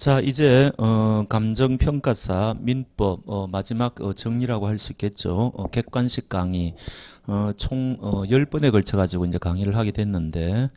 자, 이제 감정평가사 민법 마지막 정리라고 할 수 있겠죠. 객관식 강의 총 10번에 걸쳐 가지고 이제 강의를 하게 됐는데,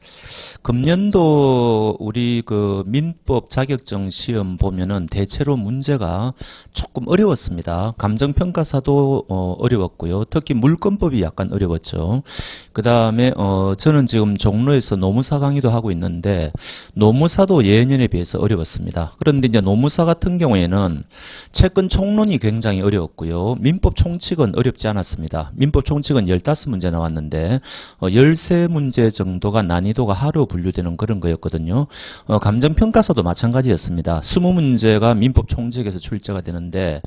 금년도 우리 그 민법 자격증 시험 보면은 대체로 문제가 조금 어려웠습니다. 감정평가사도 어려웠고요. 특히 물권법이 약간 어려웠죠. 그 다음에 저는 지금 종로에서 노무사 강의도 하고 있는데, 노무사도 예년에 비해서 어려웠습니다. 그런데 이제 노무사 같은 경우에는 채권 총론이 굉장히 어려웠고요. 민법 총칙은 어렵지 않았습니다. 민법 총칙은 15문제 나왔는데 13문제 정도가 난이도가 하로 분류되는 그런 거였거든요. 감정평가서도 마찬가지였습니다. 20문제가 민법 총칙에서 출제가 되는데,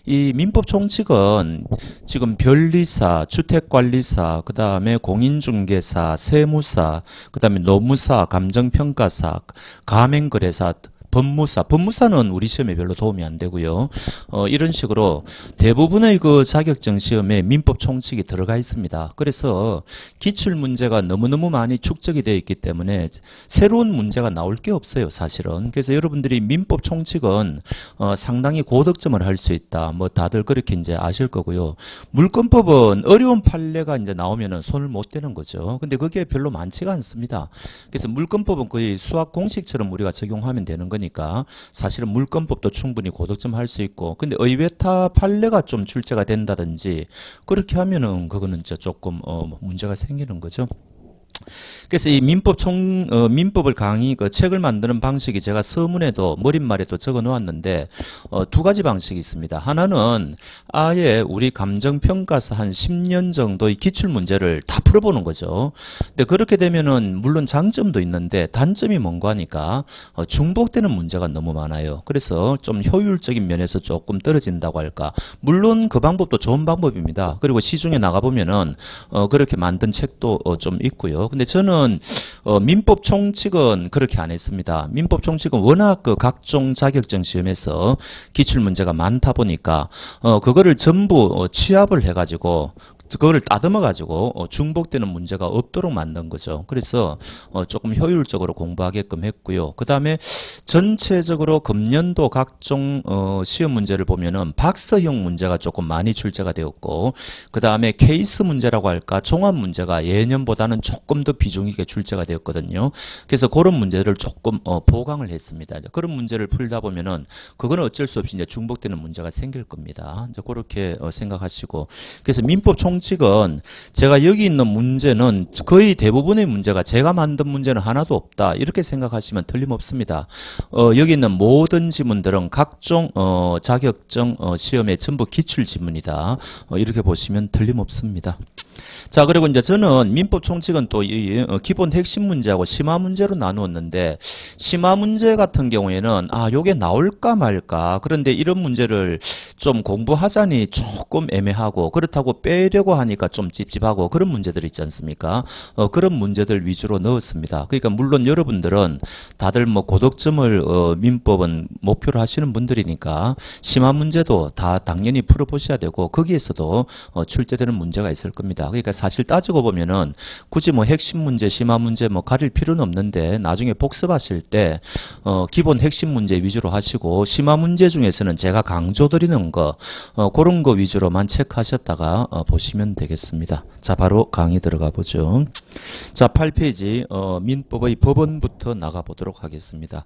이 민법 총칙은 지금 변리사, 주택관리사, 그 다음에 공인중개사, 세무사, 그 다음에 노무사, 감정평가사, 가맹거래사, 법무사는 우리 시험에 별로 도움이 안 되고요. 이런 식으로 대부분의 그 자격증 시험에 민법 총칙이 들어가 있습니다. 그래서 기출 문제가 너무너무 많이 축적이 되어 있기 때문에 새로운 문제가 나올 게 없어요, 사실은. 그래서 여러분들이 민법 총칙은 상당히 고득점을 할 수 있다. 뭐 다들 그렇게 이제 아실 거고요. 물권법은 어려운 판례가 이제 나오면은 손을 못 대는 거죠. 근데 그게 별로 많지가 않습니다. 그래서 물권법은 거의 수학 공식처럼 우리가 적용하면 되는 거니까 사실은 물권법도 충분히 고득점 할 수 있고, 근데 의외타 판례가 좀 출제가 된다든지 그렇게 하면은 그거는 조금 문제가 생기는 거죠. 그래서 이 민법을 강의 책을 만드는 방식이 제가 서문에도 머릿말에도 적어 놓았는데 두 가지 방식이 있습니다. 하나는 아예 우리 감정평가사 한 10년 정도의 기출 문제를 다 풀어보는 거죠. 근데 그렇게 되면은 물론 장점도 있는데 단점이 뭔가 하니까 중복되는 문제가 너무 많아요. 그래서 좀 효율적인 면에서 조금 떨어진다고 할까. 물론 그 방법도 좋은 방법입니다. 그리고 시중에 나가보면은 그렇게 만든 책도 좀 있고요. 근데 저는 민법 총칙은 그렇게 안 했습니다. 민법 총칙은 워낙 그 각종 자격증 시험에서 기출 문제가 많다 보니까 그거를 전부 취합을 해가지고 그거를 따듬어가지고 중복되는 문제가 없도록 만든 거죠. 그래서 조금 효율적으로 공부하게끔 했고요. 그 다음에 전체적으로 금년도 각종 시험 문제를 보면은 박서형 문제가 조금 많이 출제가 되었고, 그 다음에 케이스 문제라고 할까, 종합 문제가 예년보다는 조금 더 비중 있게 출제가 되었거든요. 그래서 그런 문제를 조금 보강을 했습니다. 그런 문제를 풀다 보면은 그거는 어쩔 수 없이 이제 중복되는 문제가 생길 겁니다. 이제 그렇게 생각하시고, 그래서 민법 총칙은 제가 여기 있는 문제는 거의 대부분의 문제가 제가 만든 문제는 하나도 없다, 이렇게 생각하시면 틀림없습니다. 여기 있는 모든 지문들은 각종 자격증 시험의 전부 기출 지문이다, 이렇게 보시면 틀림없습니다. 자, 그리고 이제 저는 민법 총칙은 또 기본 핵심 문제하고 심화 문제로 나누었는데, 심화 문제 같은 경우에는 요게 나올까 말까, 그런데 이런 문제를 좀 공부하자니 조금 애매하고, 그렇다고 빼려고 하니까 좀 찝찝하고, 그런 문제들 있지 않습니까? 그런 문제들 위주로 넣었습니다. 그러니까 물론 여러분들은 다들 뭐 고득점을 민법은 목표로 하시는 분들이니까 심화 문제도 다 당연히 풀어보셔야 되고, 거기에서도 출제되는 문제가 있을 겁니다. 그러니까 사실 따지고 보면은 굳이 뭐 핵심 문제, 심화 문제 뭐 가릴 필요는 없는데, 나중에 복습하실 때 기본 핵심 문제 위주로 하시고, 심화 문제 중에서는 제가 강조드리는 거 그런 거 위주로만 체크하셨다가 보시면 되겠습니다. 자, 바로 강의 들어가 보죠. 자, 8페이지 민법의 법원부터 나가 보도록 하겠습니다.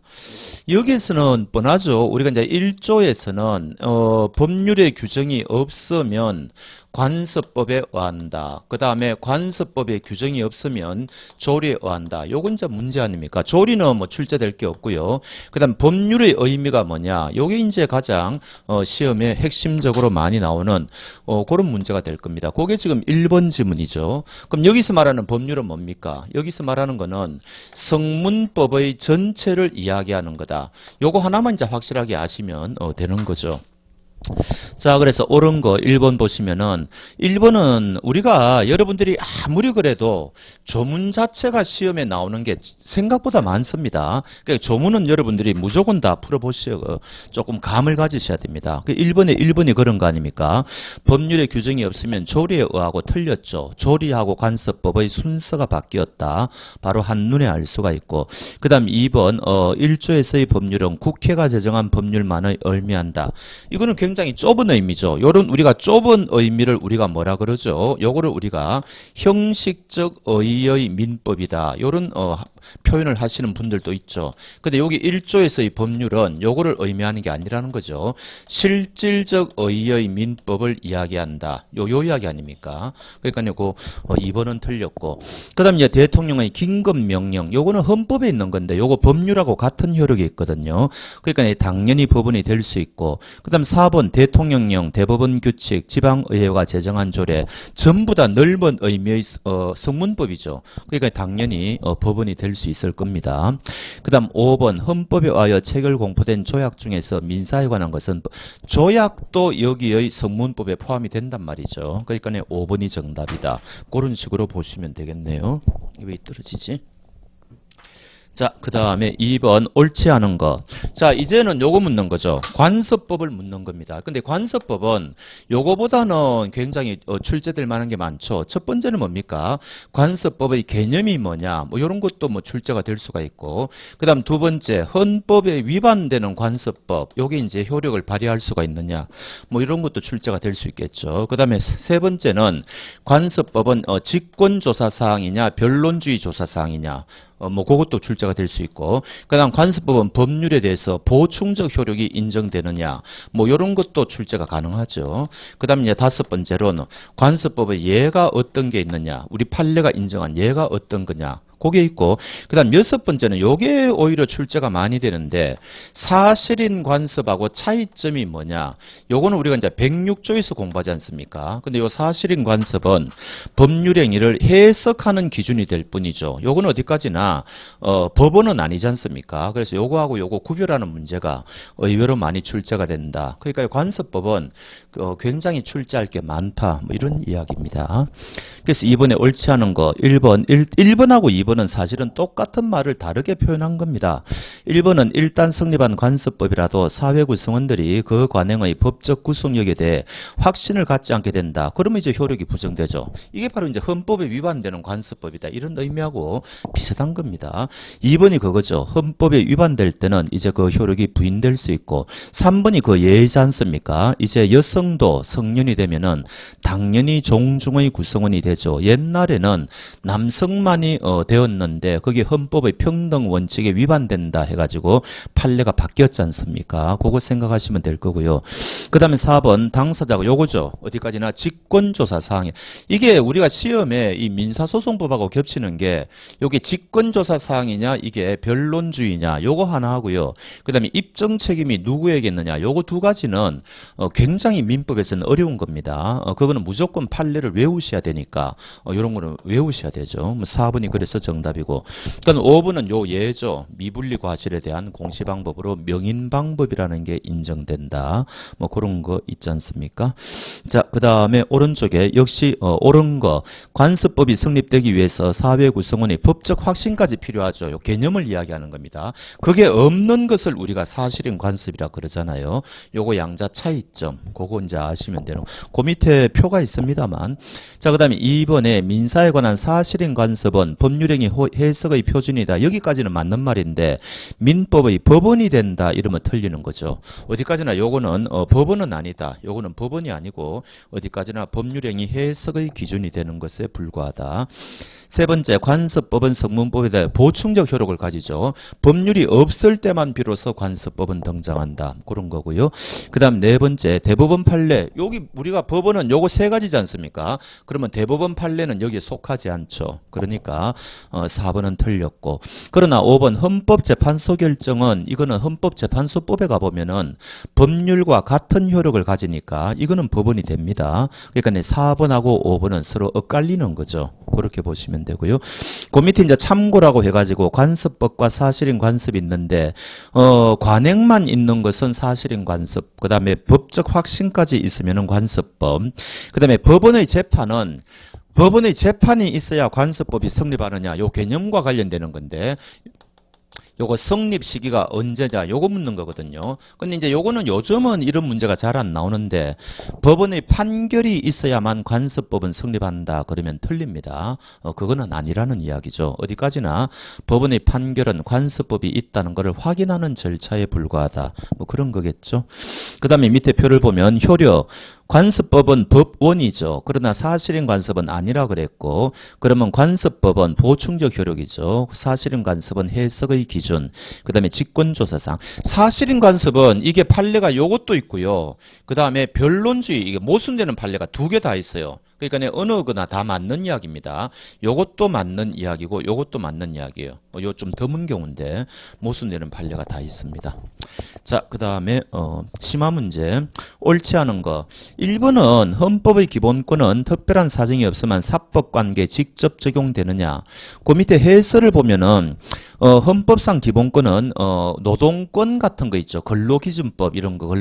여기에서는 뻔하죠. 우리가 이제 1조에서는 법률의 규정이 없으면 관습법에 의한다. 그 다음에 관습법에 규정이 없으면 조리에 의한다. 요건 이제 문제 아닙니까? 조리는 뭐 출제될 게 없고요. 그 다음 법률의 의미가 뭐냐? 요게 이제 가장 시험에 핵심적으로 많이 나오는 그런 문제가 될 겁니다. 그게 지금 1번 지문이죠. 그럼 여기서 말하는 법률은 뭡니까? 여기서 말하는 거는 성문법의 전체를 이야기하는 거다. 요거 하나만 이제 확실하게 아시면 되는 거죠. 자, 그래서 옳은 거 1번 보시면은 1번은 우리가 여러분들이 아무리 그래도 조문 자체가 시험에 나오는 게 생각보다 많습니다. 그러니까 조문은 여러분들이 무조건 다 풀어보시고 조금 감을 가지셔야 됩니다. 1번에 1번이 그런 거 아닙니까? 법률에 규정이 없으면 조리에 의하고 틀렸죠. 조리하고 관습법의 순서가 바뀌었다. 바로 한눈에 알 수가 있고, 그 다음 2번 1조에서의 법률은 국회가 제정한 법률만을 의미한다. 이거는 굉장히 좁은 의미죠. 요런 우리가 좁은 의미를 우리가 뭐라 그러죠? 요거를 우리가 형식적 의의 민법이다. 요런 표현을 하시는 분들도 있죠. 근데 여기 1조에서의 법률은 요거를 의미하는 게 아니라는 거죠. 실질적 의의 민법을 이야기한다. 요 이야기 아닙니까? 그러니까 요거 2번은 틀렸고. 그다음 이제 대통령의 긴급 명령. 요거는 헌법에 있는 건데 요거 법률하고 같은 효력이 있거든요. 그러니까 당연히 법원이 될 수 있고. 그다음 4번 대통령령, 대법원 규칙, 지방의회가 제정한 조례 전부 다 넓은 의미의 성문법이죠. 그러니까 당연히 법원이 될 수 있을 겁니다. 그 다음 5번 헌법에 의하여 체결 공포된 조약 중에서 민사에 관한 것은 조약도 여기의 성문법에 포함이 된단 말이죠. 그러니까 5번이 정답이다. 그런 식으로 보시면 되겠네요. 왜 떨어지지? 자, 그 다음에 2번 옳지 않은 거. 자, 이제는 요거 묻는 거죠. 관습법을 묻는 겁니다. 근데 관습법은 요거보다는 굉장히 출제될 만한 게 많죠. 첫 번째는 뭡니까? 관습법의 개념이 뭐냐? 뭐 요런 것도 뭐 출제가 될 수가 있고. 그 다음 두 번째, 헌법에 위반되는 관습법. 요게 이제 효력을 발휘할 수가 있느냐? 뭐 이런 것도 출제가 될 수 있겠죠. 그 다음에 세 번째는 관습법은 직권조사 사항이냐? 변론주의 조사 사항이냐? 뭐 그것도 출제가 될 수 있고, 그다음 관습법은 법률에 대해서 보충적 효력이 인정되느냐, 뭐 이런 것도 출제가 가능하죠. 그다음 이제 다섯 번째로는 관습법의 예가 어떤 게 있느냐, 우리 판례가 인정한 예가 어떤 거냐. 그게 있고, 그 다음 여섯 번째는 요게 오히려 출제가 많이 되는데, 사실인 관습하고 차이점이 뭐냐. 요거는 우리가 이제 106조에서 공부하지 않습니까? 근데 요 사실인 관습은 법률 행위를 해석하는 기준이 될 뿐이죠. 요거는 어디까지나, 법원은 아니지 않습니까? 그래서 요거하고 요거 구별하는 문제가 의외로 많이 출제가 된다. 그러니까 관습법은 굉장히 출제할 게 많다. 뭐 이런 이야기입니다. 그래서 이번에 옳지 않은 거 1번하고 2번은 사실은 똑같은 말을 다르게 표현한 겁니다. 1번은 일단 성립한 관습법이라도 사회 구성원들이 그 관행의 법적 구속력에 대해 확신을 갖지 않게 된다. 그러면 이제 효력이 부정되죠. 이게 바로 이제 헌법에 위반되는 관습법이다. 이런 의미하고 비슷한 겁니다. 2번이 그거죠. 헌법에 위반될 때는 이제 그 효력이 부인될 수 있고, 3번이 그 예의지 않습니까? 이제 여성도 성년이 되면은 당연히 종중의 구성원이 되죠. 옛날에는 남성만이 되었는데 거기 헌법의 평등 원칙에 위반된다 해가지고 판례가 바뀌었지 않습니까? 그거 생각하시면 될 거고요. 그 다음에 4번 당사자가 요거죠. 어디까지나 직권조사 사항에, 이게 우리가 시험에 이 민사소송법하고 겹치는 게 요게 직권조사 사항이냐 이게 변론주의냐 요거 하나 하고요. 그 다음에 입증 책임이 누구에게 있느냐 요거 두 가지는 굉장히 민법에서는 어려운 겁니다. 그거는 무조건 판례를 외우셔야 되니까 이런 거는 외우셔야 되죠. 4번이 그래서 정답이고, 그러니까 5번은 요 예죠. 미분리 과실에 대한 공시 방법으로 명인 방법이라는 게 인정된다. 뭐 그런 거 있지 않습니까? 자, 그 다음에 오른쪽에 역시 옳은 거, 관습법이 성립되기 위해서 사회 구성원의 법적 확신까지 필요하죠. 요 개념을 이야기하는 겁니다. 그게 없는 것을 우리가 사실인 관습이라 그러잖아요. 요거 양자 차이점, 그거 이제 아시면 되는. 그 밑에 표가 있습니다만. 자, 그 다음에 2번에 민사에 관한 사실인 관습은 법률행위 해석의 표준이다. 여기까지는 맞는 말인데 민법의 법원이 된다 이러면 틀리는 거죠. 어디까지나 요거는 법원은 아니다. 요거는 법원이 아니고 어디까지나 법률행위 해석의 기준이 되는 것에 불과하다. 세 번째, 관습법은 성문법에 대해 보충적 효력을 가지죠. 법률이 없을 때만 비로소 관습법은 등장한다. 그런 거고요. 그 다음 네 번째, 대법원 판례. 여기 우리가 법원은 요거 세 가지지 않습니까? 그러면 대법원 판례는 여기에 속하지 않죠. 그러니까 4번은 틀렸고. 그러나 5번 헌법재판소 결정은 이거는 헌법재판소법에 가보면은 법률과 같은 효력을 가지니까 이거는 법원이 됩니다. 그러니까 4번하고 5번은 서로 엇갈리는 거죠. 그렇게 보시면 되고요. 그 밑에 이제 참고라고 해가지고 관습법과 사실인 관습이 있는데, 관행만 있는 것은 사실인 관습, 그 다음에 법적 확신까지 있으면은 관습법, 그 다음에 법원의 재판이 있어야 관습법이 성립하느냐, 요 개념과 관련되는 건데, 요거 성립 시기가 언제냐, 요거 묻는 거거든요. 근데 이제 요거는 요즘은 이런 문제가 잘 안 나오는데, 법원의 판결이 있어야만 관습법은 성립한다 그러면 틀립니다. 그거는 아니라는 이야기죠. 어디까지나 법원의 판결은 관습법이 있다는 것을 확인하는 절차에 불과하다. 뭐 그런 거겠죠. 그 다음에 밑에 표를 보면 효력. 관습법은 법원이죠. 그러나 사실인 관습은 아니라 그랬고, 그러면 관습법은 보충적 효력이죠. 사실인 관습은 해석의 기준. 그 다음에 직권조사상. 사실인 관습은 이게 판례가 요것도 있고요. 그 다음에 변론주의, 이게 모순되는 판례가 두 개 다 있어요. 그러니까 어느 거나 다 맞는 이야기입니다. 요것도 맞는 이야기고 요것도 맞는 이야기예요. 요 좀 드문 경우인데 모순되는 판례가 다 있습니다. 자, 그 다음에 심화 문제. 옳지 않은 거. 1번은 헌법의 기본권은 특별한 사정이 없으면 사법관계에 직접 적용되느냐. 그 밑에 해설을 보면은 헌법상 기본권은 노동권 같은 거 있죠. 근로기준법 이런 거,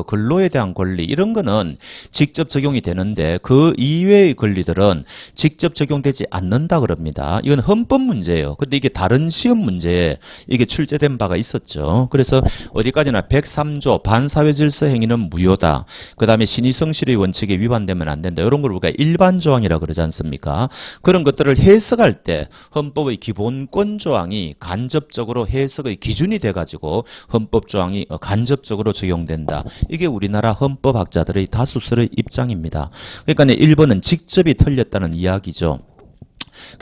근로에 대한 권리 이런 거는 직접 적용이 되는데 그 이외의 권리들은 직접 적용되지 않는다 그럽니다. 이건 헌법 문제예요. 근데 이게 다른 시험 문제에 이게 출제된 바가 있었죠. 그래서 어디까지나 103조 반사회질서 행위는 무효다. 그 다음에 신의성실의 원칙에 위반되면 안 된다. 이런 걸 우리가 일반 조항이라 그러지 않습니까? 그런 것들을 해석할 때 헌법의 기본권 조항이 간접적으로 해석의 기준이 돼가지고 헌법 조항이 간접적으로 적용된다. 이게 우리나라 헌법학자들의 다수설의 입장입니다. 그러니까 1번은 직접이 틀렸다는 이야기죠.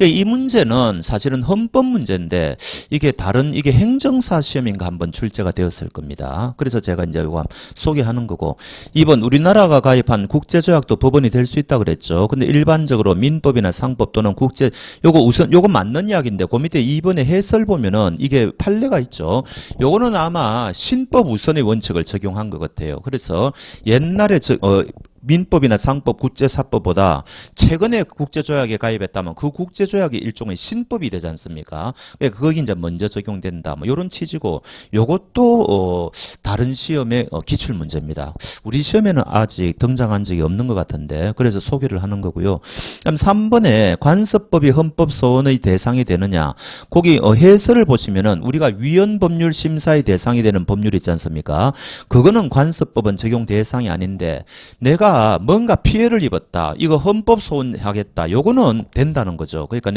이 문제는 사실은 헌법 문제인데 이게 행정사 시험인가 한번 출제가 되었을 겁니다. 그래서 제가 이제 이거 소개하는 거고 2번 우리나라가 가입한 국제조약도 법원이 될 수 있다 그랬죠. 근데 일반적으로 민법이나 상법 또는 요거 맞는 이야기인데 그 밑에 2번에 해설 보면은 이게 판례가 있죠. 요거는 아마 신법 우선의 원칙을 적용한 것 같아요. 그래서 옛날에 민법이나 상법, 국제사법보다 최근에 국제조약에 가입했다면 그 국제조약이 일종의 신법이 되지 않습니까? 그게 이제 먼저 적용된다. 뭐 이런 취지고 요것도 다른 시험의 기출 문제입니다. 우리 시험에는 아직 등장한 적이 없는 것 같은데 그래서 소개를 하는 거고요. 그럼 3번에 관습법이 헌법 소원의 대상이 되느냐? 거기 해설을 보시면은 우리가 위헌법률 심사의 대상이 되는 법률이 있지 않습니까? 그거는 관습법은 적용 대상이 아닌데 내가 뭔가 피해를 입었다. 이거 헌법 소원하겠다. 요거는 된다는 거죠. 그러니까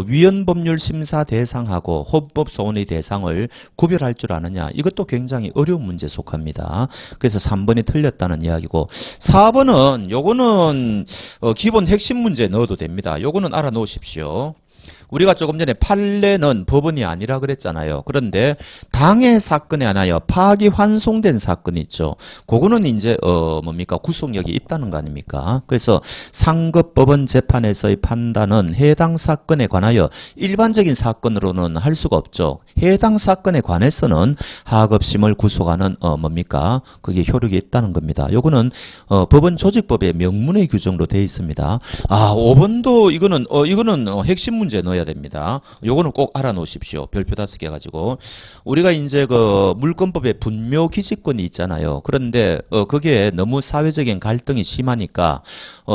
위헌법률 심사 대상하고 헌법 소원의 대상을 구별할 줄 아느냐. 이것도 굉장히 어려운 문제에 속합니다. 그래서 3번이 틀렸다는 이야기고 4번은 요거는 기본 핵심 문제에 넣어도 됩니다. 요거는 알아놓으십시오. 우리가 조금 전에 판례는 법원이 아니라 그랬잖아요. 그런데 당해 사건에 하나여 파기환송된 사건이 있죠. 그거는 이제 구속력이 있다는 거 아닙니까? 그래서 상급법원 재판에서의 판단은 해당 사건에 관하여 일반적인 사건으로는 할 수가 없죠. 해당 사건에 관해서는 하급심을 구속하는 그게 효력이 있다는 겁니다. 요거는 법원 조직법의 명문의 규정으로 되어 있습니다. 5번도 이거는 핵심 문제 넣어야 됩니다. 요거는 꼭 알아놓으십시오. 별표 5개 가지고. 우리가 이제 물권법에 분묘 기지권이 있잖아요. 그런데 그게 너무 사회적인 갈등이 심하니까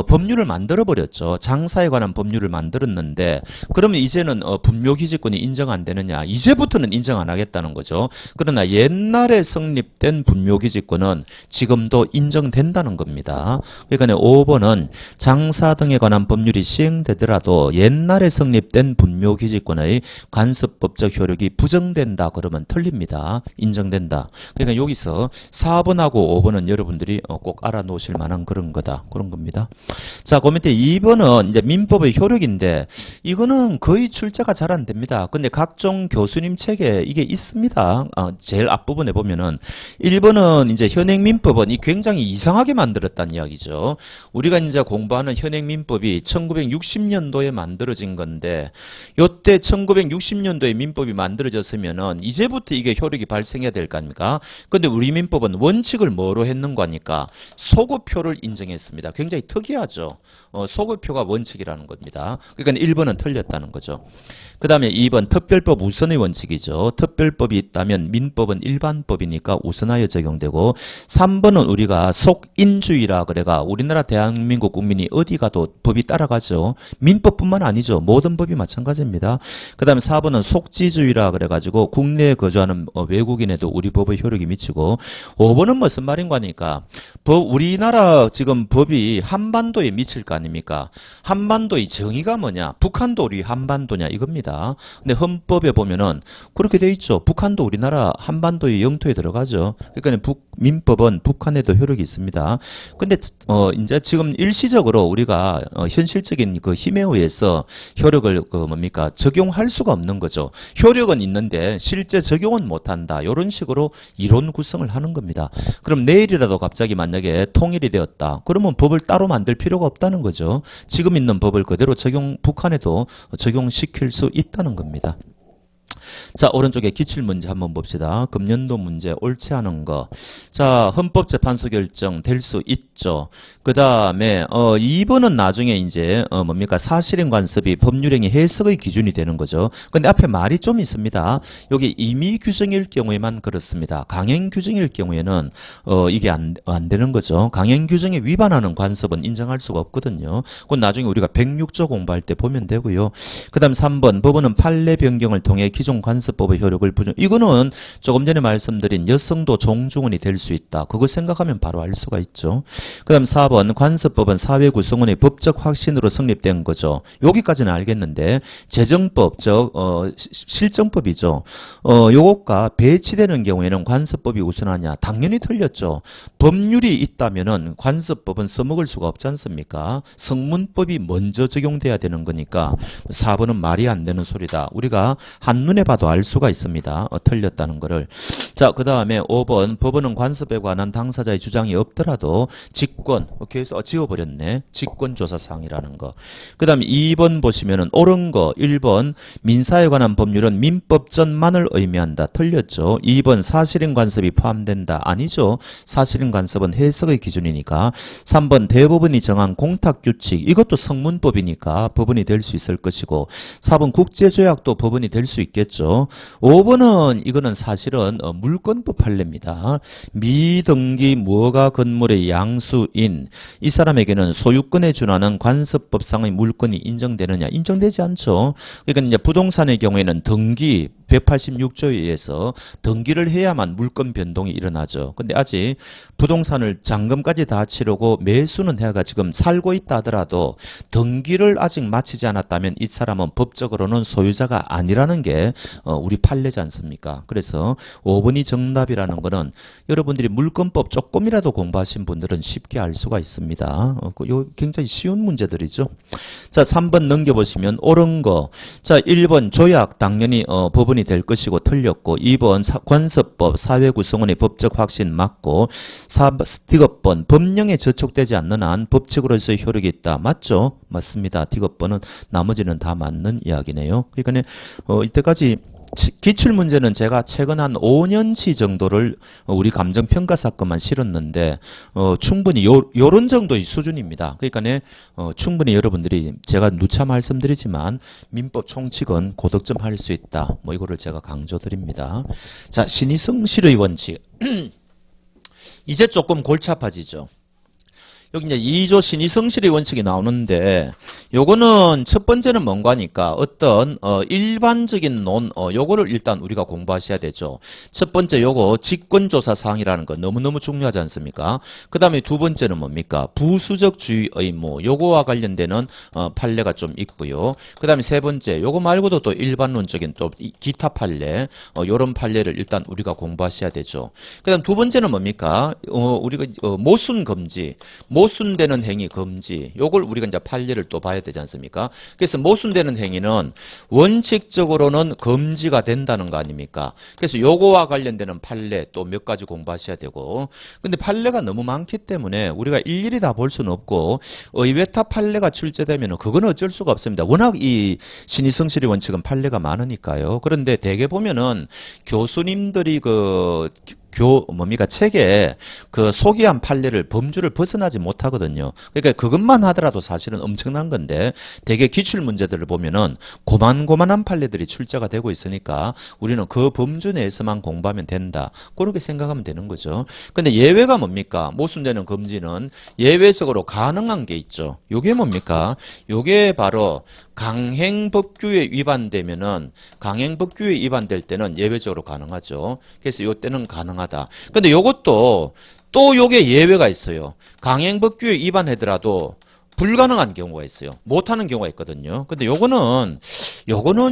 법률을 만들어 버렸죠. 장사에 관한 법률을 만들었는데 그러면 이제는 분묘 기지권이 인정 안 되느냐? 이제부터는 인정 안 하겠다는 거죠. 그러나 옛날에 성립된 분묘 기지권은 지금도 인정된다는 겁니다. 그러니까 5번은 장사 등에 관한 법률이 시행되더라도 옛날에 성립된 분묘 기지권의 관습법적 효력이 부정된다 그러면 틀립니다. 인정된다. 그러니까 여기서 4번하고 5번은 여러분들이 꼭 알아놓으실 만한 그런 겁니다. 자, 그 밑에 2번은 이제 민법의 효력인데 이거는 거의 출제가 잘 안 됩니다. 근데 각종 교수님 책에 이게 있습니다. 제일 앞부분에 보면은 1번은 이제 현행민법은 굉장히 이상하게 만들었다는 이야기죠. 우리가 이제 공부하는 현행민법이 1960년도에 만들어진 건데 요때 1960년도에 민법이 만들어졌으면은 이제부터 이게 효력이 발생해야 될 거 아닙니까? 근데 우리 민법은 원칙을 뭐로 했는가 하니까 소급표를 인정했습니다. 굉장히 특이하죠. 소급표가 원칙이라는 겁니다. 그러니까 1번은 틀렸다는 거죠. 그 다음에 2번 특별법 우선의 원칙이죠. 특별법이 있다면 민법은 일반법이니까 우선하여 적용되고 3번은 우리가 속인주의라 그래가 우리나라 대한민국 국민이 어디 가도 법이 따라가죠. 민법뿐만 아니죠. 모든 법이 마찬가지입니다. 그 다음에 4번은 속지주의라 그래가지고 국내에 거주하는 외국인에도 우리 법의 효력이 미치고 5번은 무슨 말인가 하니까 우리나라 지금 법이 한반도에 미칠 거 아닙니까? 한반도의 정의가 뭐냐? 북한도 우리 한반도냐 이겁니다. 근데 헌법에 보면은 그렇게 돼 있죠. 북한도 우리나라 한반도의 영토에 들어가죠. 그러니까 민법은 북한에도 효력이 있습니다. 근데 이제 지금 일시적으로 우리가 현실적인 그 힘에 의해서 효력을 뭡니까? 적용할 수가 없는 거죠. 효력은 있는데 실제 적용은 못 한다. 이런 식으로 이론 구성을 하는 겁니다. 그럼 내일이라도 갑자기 만약에 통일이 되었다. 그러면 법을 따로 만들 필요가 없다는 거죠. 지금 있는 법을 그대로 북한에도 적용시킬 수 있다는 겁니다. 자, 오른쪽에 기출문제 한번 봅시다. 금년도 문제 옳지 않은 거. 자, 헌법재판소 결정 될 수 있죠. 그 다음에 2번은 나중에 이제 뭡니까? 사실행 관습이 법률행위 해석의 기준이 되는 거죠. 근데 앞에 말이 좀 있습니다. 여기 임의 규정일 경우에만 그렇습니다. 강행 규정일 경우에는 이게 안 되는 거죠. 강행 규정에 위반하는 관습은 인정할 수가 없거든요. 그건 나중에 우리가 106조 공부할 때 보면 되고요. 그 다음 3번 법원은 판례 변경을 통해 기존 관습법의 효력을 부정. 이거는 조금 전에 말씀드린 여성도 종중원이 될 수 있다. 그거 생각하면 바로 알 수가 있죠. 그 다음 4번 관습법은 사회 구성원의 법적 확신으로 성립된 거죠. 여기까지는 알겠는데 재정법, 실정법이죠. 요것과 배치되는 경우에는 관습법이 우선하냐? 당연히 틀렸죠. 법률이 있다면은 관습법은 써먹을 수가 없지 않습니까? 성문법이 먼저 적용돼야 되는 거니까 4번은 말이 안 되는 소리다. 우리가 한눈에 봐도 알 수가 있습니다. 틀렸다는 거를. 자, 그 다음에 5번 법원은 관습에 관한 당사자의 주장이 없더라도 직권, 계속 지워버렸네. 직권조사사항이라는 거. 그 다음에 2번 보시면은 옳은 거 1번 민사에 관한 법률은 민법전만을 의미한다. 틀렸죠. 2번 사실행 관습이 포함된다. 아니죠. 사실행 관습은 해석의 기준이니까. 3번 대법원이 정한 공탁규칙 이것도 성문법이니까 법원이 될 수 있을 것이고 4번 국제조약도 법원이 될 수 있겠죠. 5번은 이거는 사실은 물권법 판례입니다. 미등기 무허가 건물의 양수인 이 사람에게는 소유권에 준하는 관습법상의 물권이 인정되느냐? 인정되지 않죠. 그러니까 이제 부동산의 경우에는 등기 186조에 의해서 등기를 해야만 물권 변동이 일어나죠. 근데 아직 부동산을 잔금까지 다 치르고 매수는 해가 지금 살고 있다 하더라도 등기를 아직 마치지 않았다면 이 사람은 법적으로는 소유자가 아니라는 게 우리 판례지 않습니까? 그래서 5번이 정답이라는 거는 여러분들이 물권법 조금이라도 공부하신 분들은 쉽게 알 수가 있습니다. 굉장히 쉬운 문제들이죠. 자, 3번 넘겨보시면 옳은 거. 자, 1번 조약 당연히 법원이 될 것이고 틀렸고 2번 관습법 사회구성원의 법적 확신 맞고 4번 디귿번 법령에 저촉되지 않는 한 법칙으로서의 효력이 있다. 맞죠? 맞습니다. 디귿번은 나머지는 다 맞는 이야기네요. 그러니까 이때까지 기출문제는 제가 최근 한 5년치 정도를 우리 감정평가 사건만 실었는데 충분히 요런 정도의 수준입니다. 그러니까 충분히 여러분들이 제가 누차 말씀드리지만 민법 총칙은 고득점 할 수 있다. 뭐 이거를 제가 강조드립니다. 자, 신의성실의 원칙. 이제 조금 골치 아파지죠. 여기 이제 2조 신의성실의 원칙이 나오는데 요거는 첫 번째는 뭔가 하니까 어떤 일반적인 요거를 일단 우리가 공부하셔야 되죠. 첫 번째 요거 직권조사사항이라는 거 너무너무 중요하지 않습니까? 그 다음에 두 번째는 뭡니까? 부수적주의 의무 요거와 관련되는 판례가 좀 있고요. 그 다음에 세 번째 요거 말고도 또 일반론적인 또 기타 판례 요런 판례를 일단 우리가 공부하셔야 되죠. 그 다음 두 번째는 뭡니까? 우리가 모순금지 모순되는 행위 금지. 요걸 우리가 이제 판례를 또 봐야 되지 않습니까? 그래서 모순되는 행위는 원칙적으로는 금지가 된다는 거 아닙니까? 그래서 요거와 관련되는 판례 또 몇 가지 공부하셔야 되고. 근데 판례가 너무 많기 때문에 우리가 일일이 다 볼 수는 없고 의외타 판례가 출제되면 그건 어쩔 수가 없습니다. 워낙 이 신의성실의 원칙은 판례가 많으니까요. 그런데 대개 보면은 교수님들이 책에 그 소개한 판례를 범주를 벗어나지 못하거든요. 그러니까 그것만 하더라도 사실은 엄청난 건데 대개 기출 문제들을 보면은 고만고만한 판례들이 출제가 되고 있으니까 우리는 그 범주 내에서만 공부하면 된다. 그렇게 생각하면 되는 거죠. 근데 예외가 뭡니까? 모순되는 금지는 예외적으로 가능한 게 있죠. 요게 뭡니까? 요게 바로 강행법규에 위반되면은 강행법규에 위반될 때는 예외적으로 가능하죠. 그래서 요때는 가능하다. 근데 요것도 또 요게 예외가 있어요. 강행법규에 위반하더라도 불가능한 경우가 있어요. 못하는 경우가 있거든요. 근데 요거는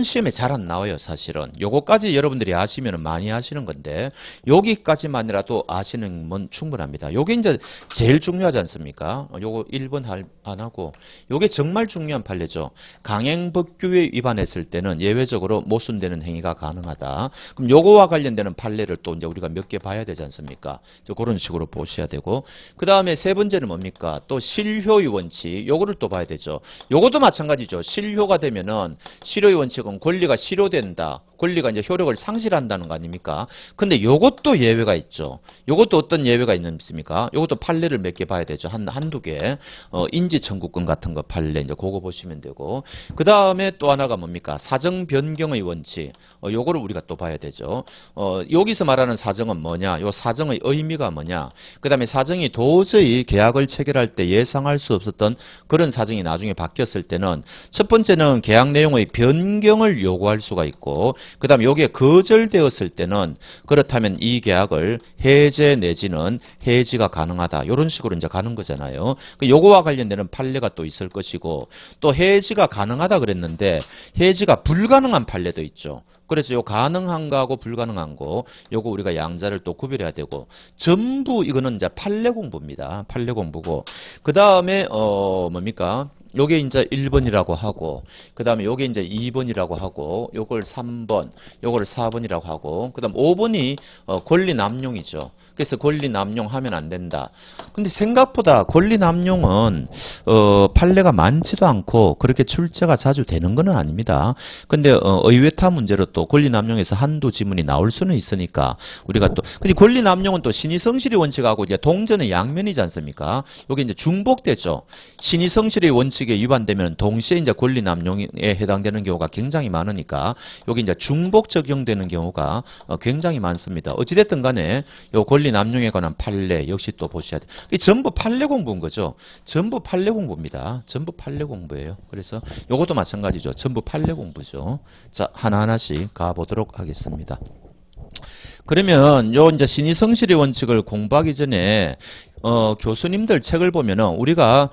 시험에 잘 안 나와요, 사실은. 요거까지 여러분들이 아시면 많이 아시는 건데, 여기까지만이라도 아시는 건 충분합니다. 요게 이제 제일 중요하지 않습니까? 요거 1번 안 하고, 요게 정말 중요한 판례죠. 강행법규에 위반했을 때는 예외적으로 모순되는 행위가 가능하다. 그럼 요거와 관련되는 판례를 또 이제 우리가 몇 개 봐야 되지 않습니까? 그런 식으로 보셔야 되고, 그 다음에 세 번째는 뭡니까? 또 실효의 원칙. 요거를 또 봐야 되죠. 요것도 마찬가지죠. 실효가 되면은 실효의 원칙은 권리가 실효된다. 권리가 이제 효력을 상실한다는 거 아닙니까? 근데 요것도 예외가 있죠. 요것도 어떤 예외가 있습니까? 요것도 판례를 몇 개 봐야 되죠. 한두 개. 인지 청구권 같은 거 판례 이제 그거 보시면 되고. 그다음에 또 하나가 뭡니까? 사정 변경의 원칙. 요거를 우리가 또 봐야 되죠. 여기서 말하는 사정은 뭐냐? 요 사정의 의미가 뭐냐? 그다음에 사정이 도저히 계약을 체결할 때 예상할 수 없었던 그런 사정이 나중에 바뀌었을 때는 첫 번째는 계약 내용의 변경을 요구할 수가 있고 그 다음에 여기에 거절되었을 때는 그렇다면 이 계약을 해제 내지는 해지가 가능하다. 이런 식으로 이제 가는 거잖아요. 요거와 관련되는 판례가 또 있을 것이고 또 해지가 가능하다 그랬는데 해지가 불가능한 판례도 있죠. 그래서 요 가능한 거하고 불가능한 거 요거 우리가 양자를 또 구별해야 되고 전부 이거는 이제 판례 공부입니다. 판례 공부고 그다음에 뭡니까? 요게 이제 1번이라고 하고 그다음에 요게 이제 2번이라고 하고 요걸 3번, 요거를 4번이라고 하고 그다음 5번이 권리 남용이죠. 그래서 권리 남용하면 안 된다. 근데 생각보다 권리 남용은 판례가 많지도 않고 그렇게 출제가 자주 되는 건 아닙니다. 근데 의외타 문제로 또 권리 남용에서 한두 지문이 나올 수는 있으니까 우리가 또 근데 권리 남용은 또 신의성실의 원칙하고 이제 동전의 양면이지 않습니까? 요게 이제 중복되죠. 신의성실의 원칙 에 위반되면 동시에 이제 권리 남용에 해당되는 경우가 굉장히 많으니까 여기 이제 중복 적용되는 경우가 굉장히 많습니다. 어찌됐든 간에 요 권리 남용에 관한 판례 역시 또 보셔야 돼요. 이게 전부 판례 공부인 거죠. 전부 판례 공부입니다. 전부 판례 공부예요. 그래서 요것도 마찬가지죠. 전부 판례 공부죠. 자, 하나하나씩 가보도록 하겠습니다. 그러면 요 이제 신의성실의 원칙을 공부하기 전에 교수님들 책을 보면은 우리가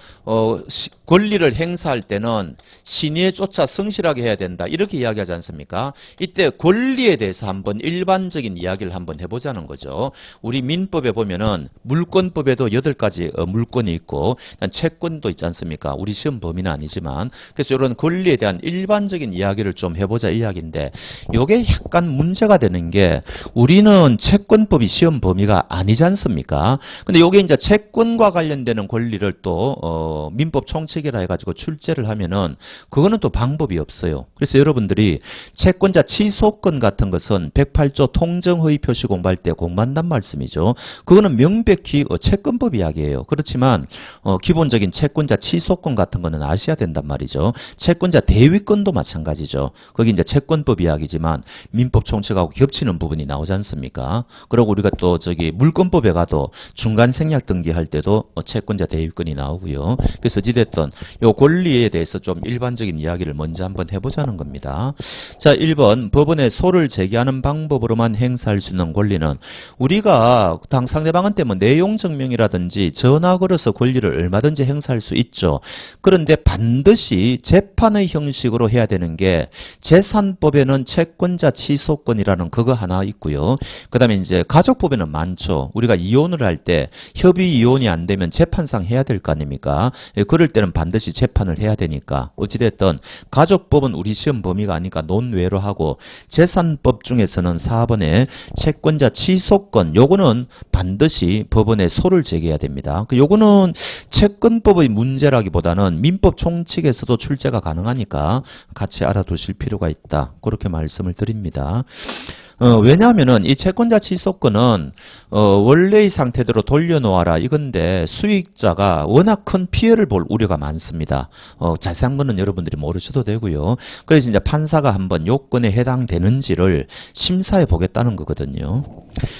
권리를 행사할 때는 신의에 쫓아 성실하게 해야 된다. 이렇게 이야기하지 않습니까? 이때 권리에 대해서 한번 일반적인 이야기를 한번 해보자는 거죠. 우리 민법에 보면은 물권법에도 8가지 물권이 있고 채권도 있지 않습니까? 우리 시험 범위는 아니지만 그래서 이런 권리에 대한 일반적인 이야기를 좀 해보자 이야기인데 이게 약간 문제가 되는 게 우리는 채권법이 시험 범위가 아니지 않습니까? 근데 이게 이제 채권과 관련되는 권리를 또 민법 총칙이라 해가지고 출제를 하면은 그거는 또 방법이 없어요. 그래서 여러분들이 채권자 취소권 같은 것은 108조 통정허위 표시 공부할 때 공부한단 말씀이죠. 그거는 명백히 채권법 이야기예요. 그렇지만 기본적인 채권자 취소권 같은 거는 아셔야 된단 말이죠. 채권자 대위권도 마찬가지죠. 거기 이제 채권법 이야기지만 민법 총칙하고 겹치는 부분이 나오지 않습니까? 그리고 우리가 또 저기 물권법에 가도 중간 생략 등기할 때도 채권자 대위권이 나오고요. 그래서 어찌됐든 요 권리에 대해서 좀 일반적인 이야기를 먼저 한번 해보자는 겁니다. 자, 1번 법원에 소를 제기하는 방법으로만 행사할 수 있는 권리는 우리가 상대방한테 뭐 내용 증명이라든지 전화 걸어서 권리를 얼마든지 행사할 수 있죠. 그런데 반드시 재판의 형식으로 해야 되는 게 재산법에는 채권자 취소권이라는 그거 하나 있고요. 그 다음에 이제 가족법에는 많죠. 우리가 이혼을 할 때 협의 이혼이 안 되면 재판상 해야 될 거 아닙니까? 그럴 때는 반드시 재판을 해야 되니까. 어찌됐든 가족법은 우리 시험 범위가 아니까 논외로 하고 재산법 중에서는 4번에 채권자 취소권 요거는 반드시 법원에 소를 제기해야 됩니다. 요거는 채권법의 문제라기보다는 민법 총칙에서도 출제가 가능하니까 같이 알아두실 필요가 있다. 그렇게 말씀을 드립니다. 왜냐하면은 이 채권자 취소권은 원래의 상태대로 돌려놓아라 이건데 수익자가 워낙 큰 피해를 볼 우려가 많습니다. 자세한 거는 여러분들이 모르셔도 되고요. 그래서 이제 판사가 한번 요건에 해당되는지를 심사해 보겠다는 거거든요.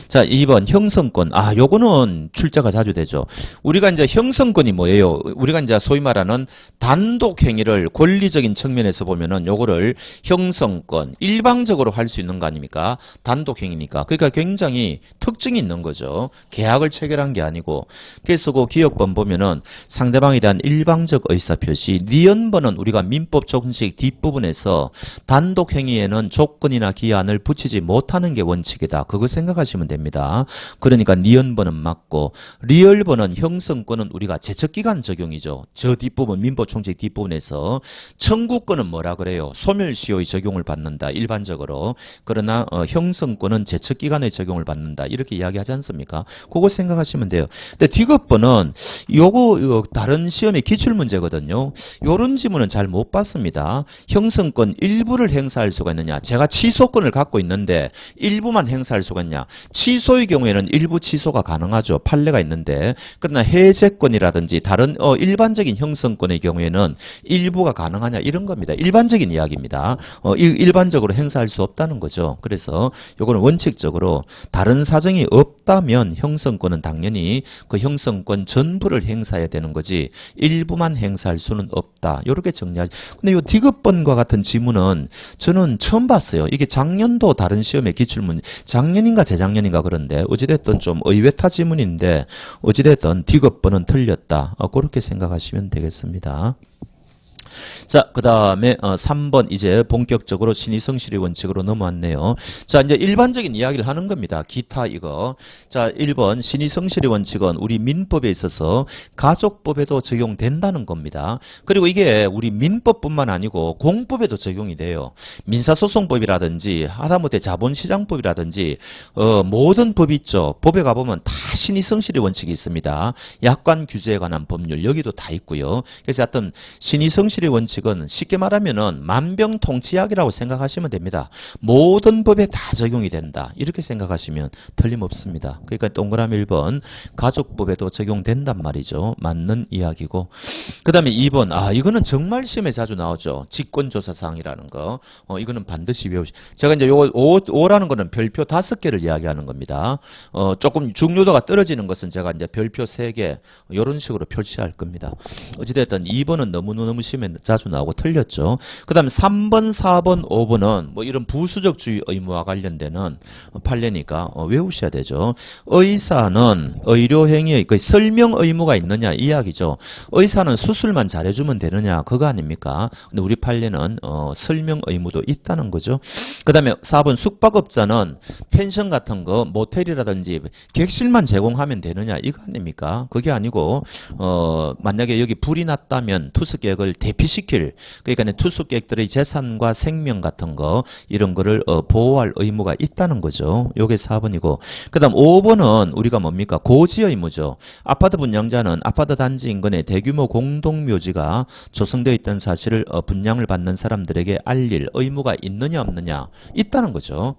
자, 2번 형성권. 요거는 출제가 자주 되죠. 우리가 이제 형성권이 뭐예요? 우리가 이제 소위 말하는 단독 행위를 권리적인 측면에서 보면은 요거를 형성권 일방적으로 할 수 있는 거 아닙니까? 단독 행위니까. 그러니까 굉장히 특징이 있는 거죠. 계약을 체결한 게 아니고. 그래서 그 기억번 보면은 상대방에 대한 일방적 의사표시, 니은번은 우리가 민법 정식 뒷부분에서 단독 행위에는 조건이나 기한을 붙이지 못하는 게 원칙이다. 그거 생각하시면 됩니다. 그러니까 니은번은 맞고 리얼번은 형성권은 우리가 제척기간 적용이죠. 저 뒷부분 민법 정식 뒷부분에서 청구권은 뭐라 그래요? 소멸시효의 적용을 받는다. 일반적으로. 그러나 형성권은 제척기간의 적용을 받는다. 이렇게 이야기하지 않습니까? 그거 생각하시면 돼요. 근데 디귿번은 요거 다른 시험의 기출문제거든요. 요런 지문은 잘 못 봤습니다. 형성권 일부를 행사할 수가 있느냐. 제가 취소권을 갖고 있는데 일부만 행사할 수가 있냐. 취소의 경우에는 일부 취소가 가능하죠. 판례가 있는데. 그러나 해제권이라든지 다른 일반적인 형성권의 경우에는 일부가 가능하냐 이런 겁니다. 일반적인 이야기입니다. 일반적으로 행사할 수 없다는 거죠. 그래서 요거는 원칙적으로 다른 사정이 없다면 형성권은 당연히 그 형성권 전부를 행사해야 되는 거지 일부만 행사할 수는 없다. 이렇게 정리하지. 근데 요 디귿번과 같은 지문은 저는 처음 봤어요. 이게 작년도 다른 시험의 기출문 작년인가 재작년인가 그런데 어찌됐든 좀 의외타 지문인데 어찌됐든 디귿번은 틀렸다. 그렇게 생각하시면 되겠습니다. 자, 그 다음에 3번 이제 본격적으로 신의성실의 원칙으로 넘어왔네요. 자, 이제 일반적인 이야기를 하는 겁니다. 기타 이거. 자, 1번 신의성실의 원칙은 우리 민법에 있어서 가족법에도 적용된다는 겁니다. 그리고 이게 우리 민법뿐만 아니고 공법에도 적용이 돼요. 민사소송법이라든지 하다못해 자본시장법이라든지 모든 법이 있죠. 법에 가보면 다 신의성실의 원칙이 있습니다. 약관 규제에 관한 법률 여기도 다 있고요. 그래서 하여튼 신의성실의 원칙은 쉽게 말하면은 만병통치약이라고 생각하시면 됩니다. 모든 법에 다 적용이 된다. 이렇게 생각하시면 틀림없습니다. 그러니까 동그라미 1번 가족법에도 적용된단 말이죠. 맞는 이야기고. 그 다음에 2번 이거는 정말 시험에 자주 나오죠. 직권조사사항이라는 거. 이거는 반드시 외우시. 제가 이제 요거 5라는 거는 별표 5개를 이야기하는 겁니다. 조금 중요도가 떨어지는 것은 제가 이제 별표 3개 이런 식으로 표시할 겁니다. 어찌됐든 2번은 너무너무 시험에 자주 나오고 틀렸죠. 그 다음에 3번, 4번, 5번은 뭐 이런 부수적주의 의무와 관련되는 판례니까 외우셔야 되죠. 의사는 의료행위의 그 설명 의무가 있느냐 이 이야기죠. 의사는 수술만 잘해주면 되느냐 그거 아닙니까? 근데 우리 판례는 설명 의무도 있다는 거죠. 그 다음에 4번 숙박업자는 펜션 같은 거 모텔이라든지 객실만 제공하면 되느냐 이거 아닙니까? 그게 아니고 만약에 여기 불이 났다면 투숙객을 대피시킬 그러니까 투숙객들의 재산과 생명 같은 거 이런 거를 보호할 의무가 있다는 거죠. 요게 4번이고 그 다음 5번은 우리가 뭡니까? 고지 의무죠. 아파트 분양자는 아파트 단지 인근에 대규모 공동묘지가 조성되어 있던 사실을 분양을 받는 사람들에게 알릴 의무가 있느냐 없느냐 있다는 거죠.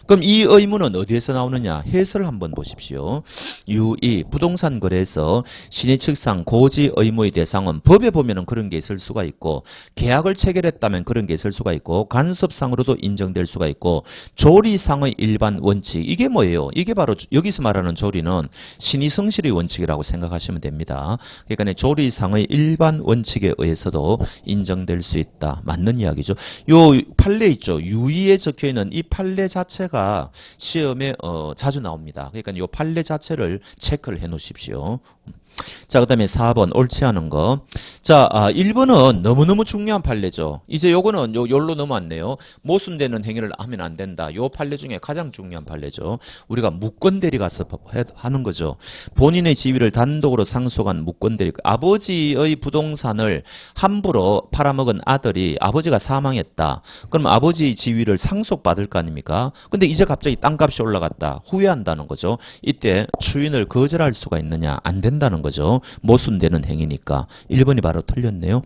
그럼 이 의무는 어디에서 나오느냐 해설을 한번 보십시오. 유의 부동산 거래에서 신의측상 고지 의무의 대상은 법에 보면은 그런 게 있을 수가 있고 계약을 체결했다면 그런 게 있을 수가 있고 간섭상으로도 인정될 수가 있고 조리상의 일반 원칙 이게 뭐예요? 이게 바로 여기서 말하는 조리는 신의성실의 원칙이라고 생각하시면 됩니다. 그러니까 조리상의 일반 원칙에 의해서도 인정될 수 있다. 맞는 이야기죠. 요 판례 있죠. 유의에 적혀있는 이 판례 자체가 시험에 자주 나옵니다. 그러니까 요 판례 자체를 체크를 해 놓으십시오. 자, 그 다음에 4번 옳지 않은 거. 자, 1번 4번은 너무너무 중요한 판례죠. 이제 요거는 요로 넘어왔네요. 모순되는 행위를 하면 안 된다. 요 판례 중에 가장 중요한 판례죠. 우리가 무권대리 가서 하는 거죠. 본인의 지위를 단독으로 상속한 무권대리. 아버지의 부동산을 함부로 팔아먹은 아들이 아버지가 사망했다. 그럼 아버지의 지위를 상속받을 거 아닙니까? 근데 이제 갑자기 땅값이 올라갔다. 후회한다는 거죠. 이때 추인을 거절할 수가 있느냐? 안 된다는 거죠. 모순되는 행위니까. 1번이 바로 틀렸네요.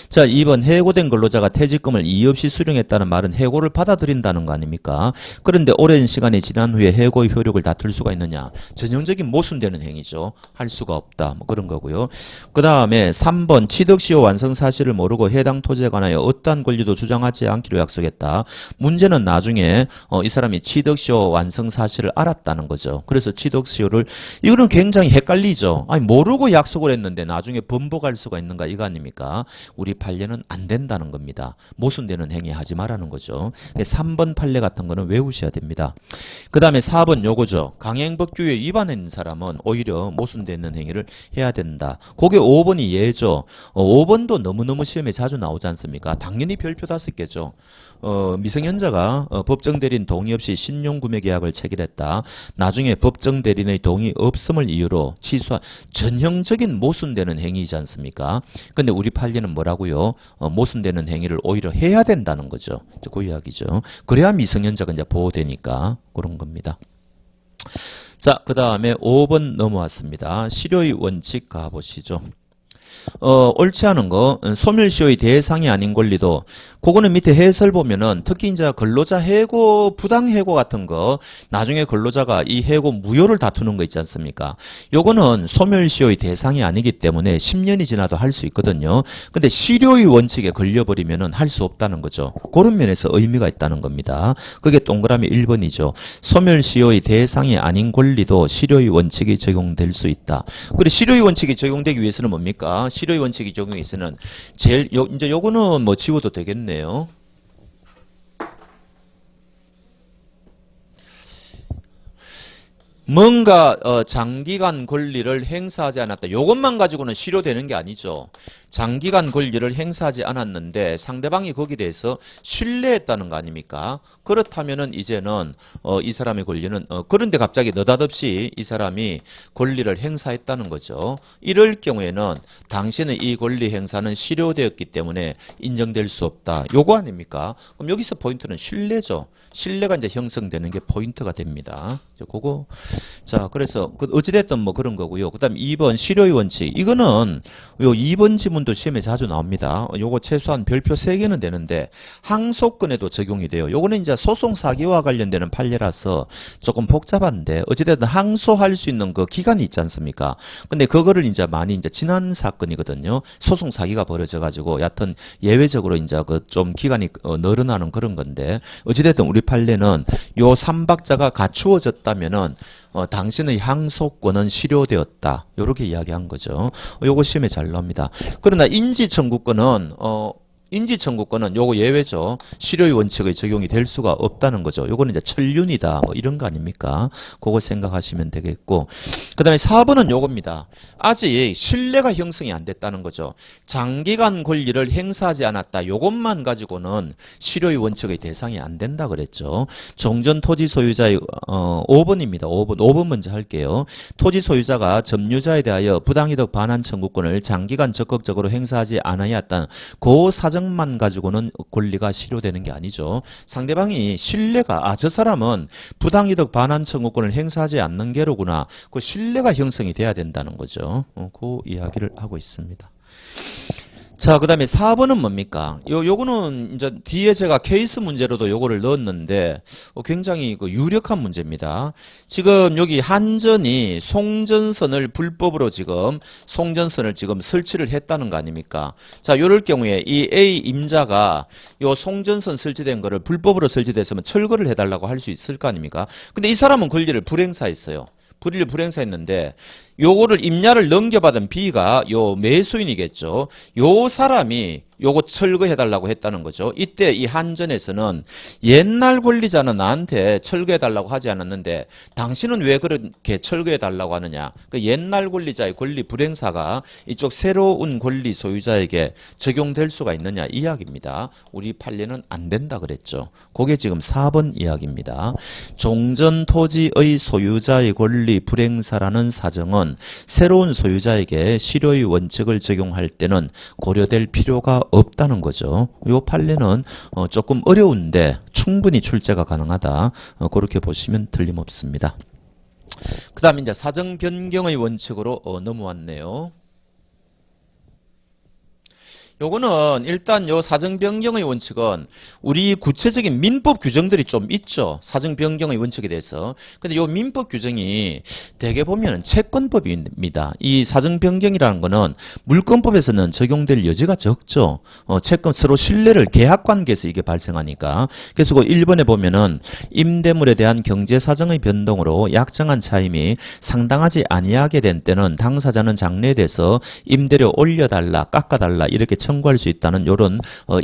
자, 2번 해고된 근로자가 퇴직금을 이의 없이 수령했다는 말은 해고를 받아들인다는 거 아닙니까? 그런데 오랜 시간이 지난 후에 해고의 효력을 다툴 수가 있느냐? 전형적인 모순되는 행위죠. 할 수가 없다. 뭐 그런 거고요. 그 다음에 3번 취득시효 완성 사실을 모르고 해당 토지에 관하여 어떠한 권리도 주장하지 않기로 약속했다. 문제는 나중에 이 사람이 취득시효 완성 사실을 알았다는 거죠. 그래서 취득시효를 이거는 굉장히 헷갈리죠. 아니 모르고 약속을 했는데 나중에 번복할 수가 있는가 이거 아닙니까? 우리 판례는 안 된다는 겁니다. 모순되는 행위 하지 말라는 거죠. 3번 판례 같은 거는 외우셔야 됩니다. 그 다음에 4번 요거죠. 강행법규에 위반한 사람은 오히려 모순되는 행위를 해야 된다. 그게 5번이 예죠. 5번도 너무너무 시험에 자주 나오지 않습니까? 당연히 별표 5개죠. 미성년자가 법정 대리인 동의 없이 신용구매계약을 체결했다. 나중에 법정 대리인의 동의 없음을 이유로 취소한 전형적인 모순되는 행위이지 않습니까? 근데 우리 판례는 뭐라고요? 모순되는 행위를 오히려 해야 된다는 거죠. 그 이야기죠. 그래야 미성년자가 이제 보호되니까 그런 겁니다. 자, 그 다음에 5번 넘어왔습니다. 실효의 원칙 가보시죠. 옳지 않은 거 소멸시효의 대상이 아닌 권리도 그거는 밑에 해설 보면은 특히 이제 근로자 해고 부당 해고 같은 거 나중에 근로자가 이 해고 무효를 다투는 거 있지 않습니까? 요거는 소멸시효의 대상이 아니기 때문에 10년이 지나도 할 수 있거든요. 근데 실효의 원칙에 걸려버리면은 할 수 없다는 거죠. 그런 면에서 의미가 있다는 겁니다. 그게 동그라미 1번이죠. 소멸시효의 대상이 아닌 권리도 실효의 원칙이 적용될 수 있다. 그리고 실효의 원칙이 적용되기 위해서는 뭡니까? 실효의 원칙이 적용이 있으면 제일 이제 요거는 뭐 지워도 되겠네요. 뭔가 장기간 권리를 행사하지 않았다. 이것만 가지고는 실효되는 게 아니죠. 장기간 권리를 행사하지 않았는데 상대방이 거기에 대해서 신뢰했다는 거 아닙니까? 그렇다면은 이제는 이 사람의 권리는 그런데 갑자기 느닷없이 이 사람이 권리를 행사했다는 거죠. 이럴 경우에는 당신의 이 권리 행사는 실효되었기 때문에 인정될 수 없다. 요거 아닙니까? 그럼 여기서 포인트는 신뢰죠. 신뢰가 이제 형성되는 게 포인트가 됩니다. 그거 자, 그래서 어찌됐든 뭐 그런 거고요. 그다음 2번 실효의 원칙. 이거는 요 2번 지문도 시험에 자주 나옵니다. 요거 최소한 별표 3개는 되는데 항소권에도 적용이 돼요. 요거는 이제 소송 사기와 관련되는 판례라서 조금 복잡한데 어찌됐든 항소할 수 있는 그 기간이 있지 않습니까? 근데 그거를 이제 많이 이제 지난 사건이거든요. 소송 사기가 벌어져 가지고 여하튼 예외적으로 이제 그 좀 기간이 늘어나는 그런 건데 어찌됐든 우리 판례는 요 3박자가 갖추어졌다면은 당신의 항소권은 실효되었다. 이렇게 이야기한 거죠. 요거 시험에 잘 나옵니다. 그러나 인지청구권은 인지청구권은 요거 예외죠. 실효의 원칙의 적용이 될 수가 없다는 거죠. 요거는 이제 천륜이다. 뭐 이런 거 아닙니까? 그거 생각하시면 되겠고. 그 다음에 4번은 요겁니다. 아직 신뢰가 형성이 안 됐다는 거죠. 장기간 권리를 행사하지 않았다. 요것만 가지고는 실효의 원칙의 대상이 안 된다 그랬죠. 종전 토지 소유자의 5번입니다. 5번 먼저 할게요. 토지 소유자가 점유자에 대하여 부당이득 반환 청구권을 장기간 적극적으로 행사하지 않아야했다는 그 사정 만 가지고는 권리가 실효되는 게 아니죠. 상대방이 신뢰가 저 사람은 부당이득 반환 청구권을 행사하지 않는 게로구나. 그 신뢰가 형성이 돼야 된다는 거죠. 그 이야기를 하고 있습니다. 자, 그 다음에 4번은 뭡니까? 요거는 이제 뒤에 제가 케이스 문제로도 요거를 넣었는데 굉장히 유력한 문제입니다. 지금 여기 한전이 송전선을 불법으로 지금 송전선을 지금 설치를 했다는 거 아닙니까? 자, 요럴 경우에 이 A 임자가 요 송전선 설치된 거를 불법으로 설치됐으면 철거를 해달라고 할 수 있을 거 아닙니까? 근데 이 사람은 권리를 불행사했어요. 불의를 불행사했는데 요거를 임야를 넘겨받은 B가 요 매수인이겠죠. 요 사람이 요거 철거해달라고 했다는 거죠. 이때 이 한전에서는 옛날 권리자는 나한테 철거해달라고 하지 않았는데 당신은 왜 그렇게 철거해달라고 하느냐. 그 옛날 권리자의 권리 불행사가 이쪽 새로운 권리 소유자에게 적용될 수가 있느냐 이야기입니다. 우리 판례는 안 된다 그랬죠. 그게 지금 4번 이야기입니다. 종전 토지의 소유자의 권리 불행사라는 사정은 새로운 소유자에게 실효의 원칙을 적용할 때는 고려될 필요가 없다는 거죠. 이 판례는 조금 어려운데 충분히 출제가 가능하다. 그렇게 보시면 틀림없습니다. 그 다음에 이제 사정 변경의 원칙으로 넘어왔네요. 요거는 일단 요 사정 변경의 원칙은 우리 구체적인 민법 규정들이 좀 있죠. 사정 변경의 원칙에 대해서. 근데 요 민법 규정이 대개 보면은 채권법입니다. 이 사정 변경이라는 거는 물권법에서는 적용될 여지가 적죠. 채권 서로 신뢰를 계약 관계에서 이게 발생하니까. 그래서 그 1번에 보면은 임대물에 대한 경제 사정의 변동으로 약정한 차임이 상당하지 아니하게 된 때는 당사자는 장래에대해서 임대료 올려달라, 깎아달라 이렇게 청구할 수 있다는 이런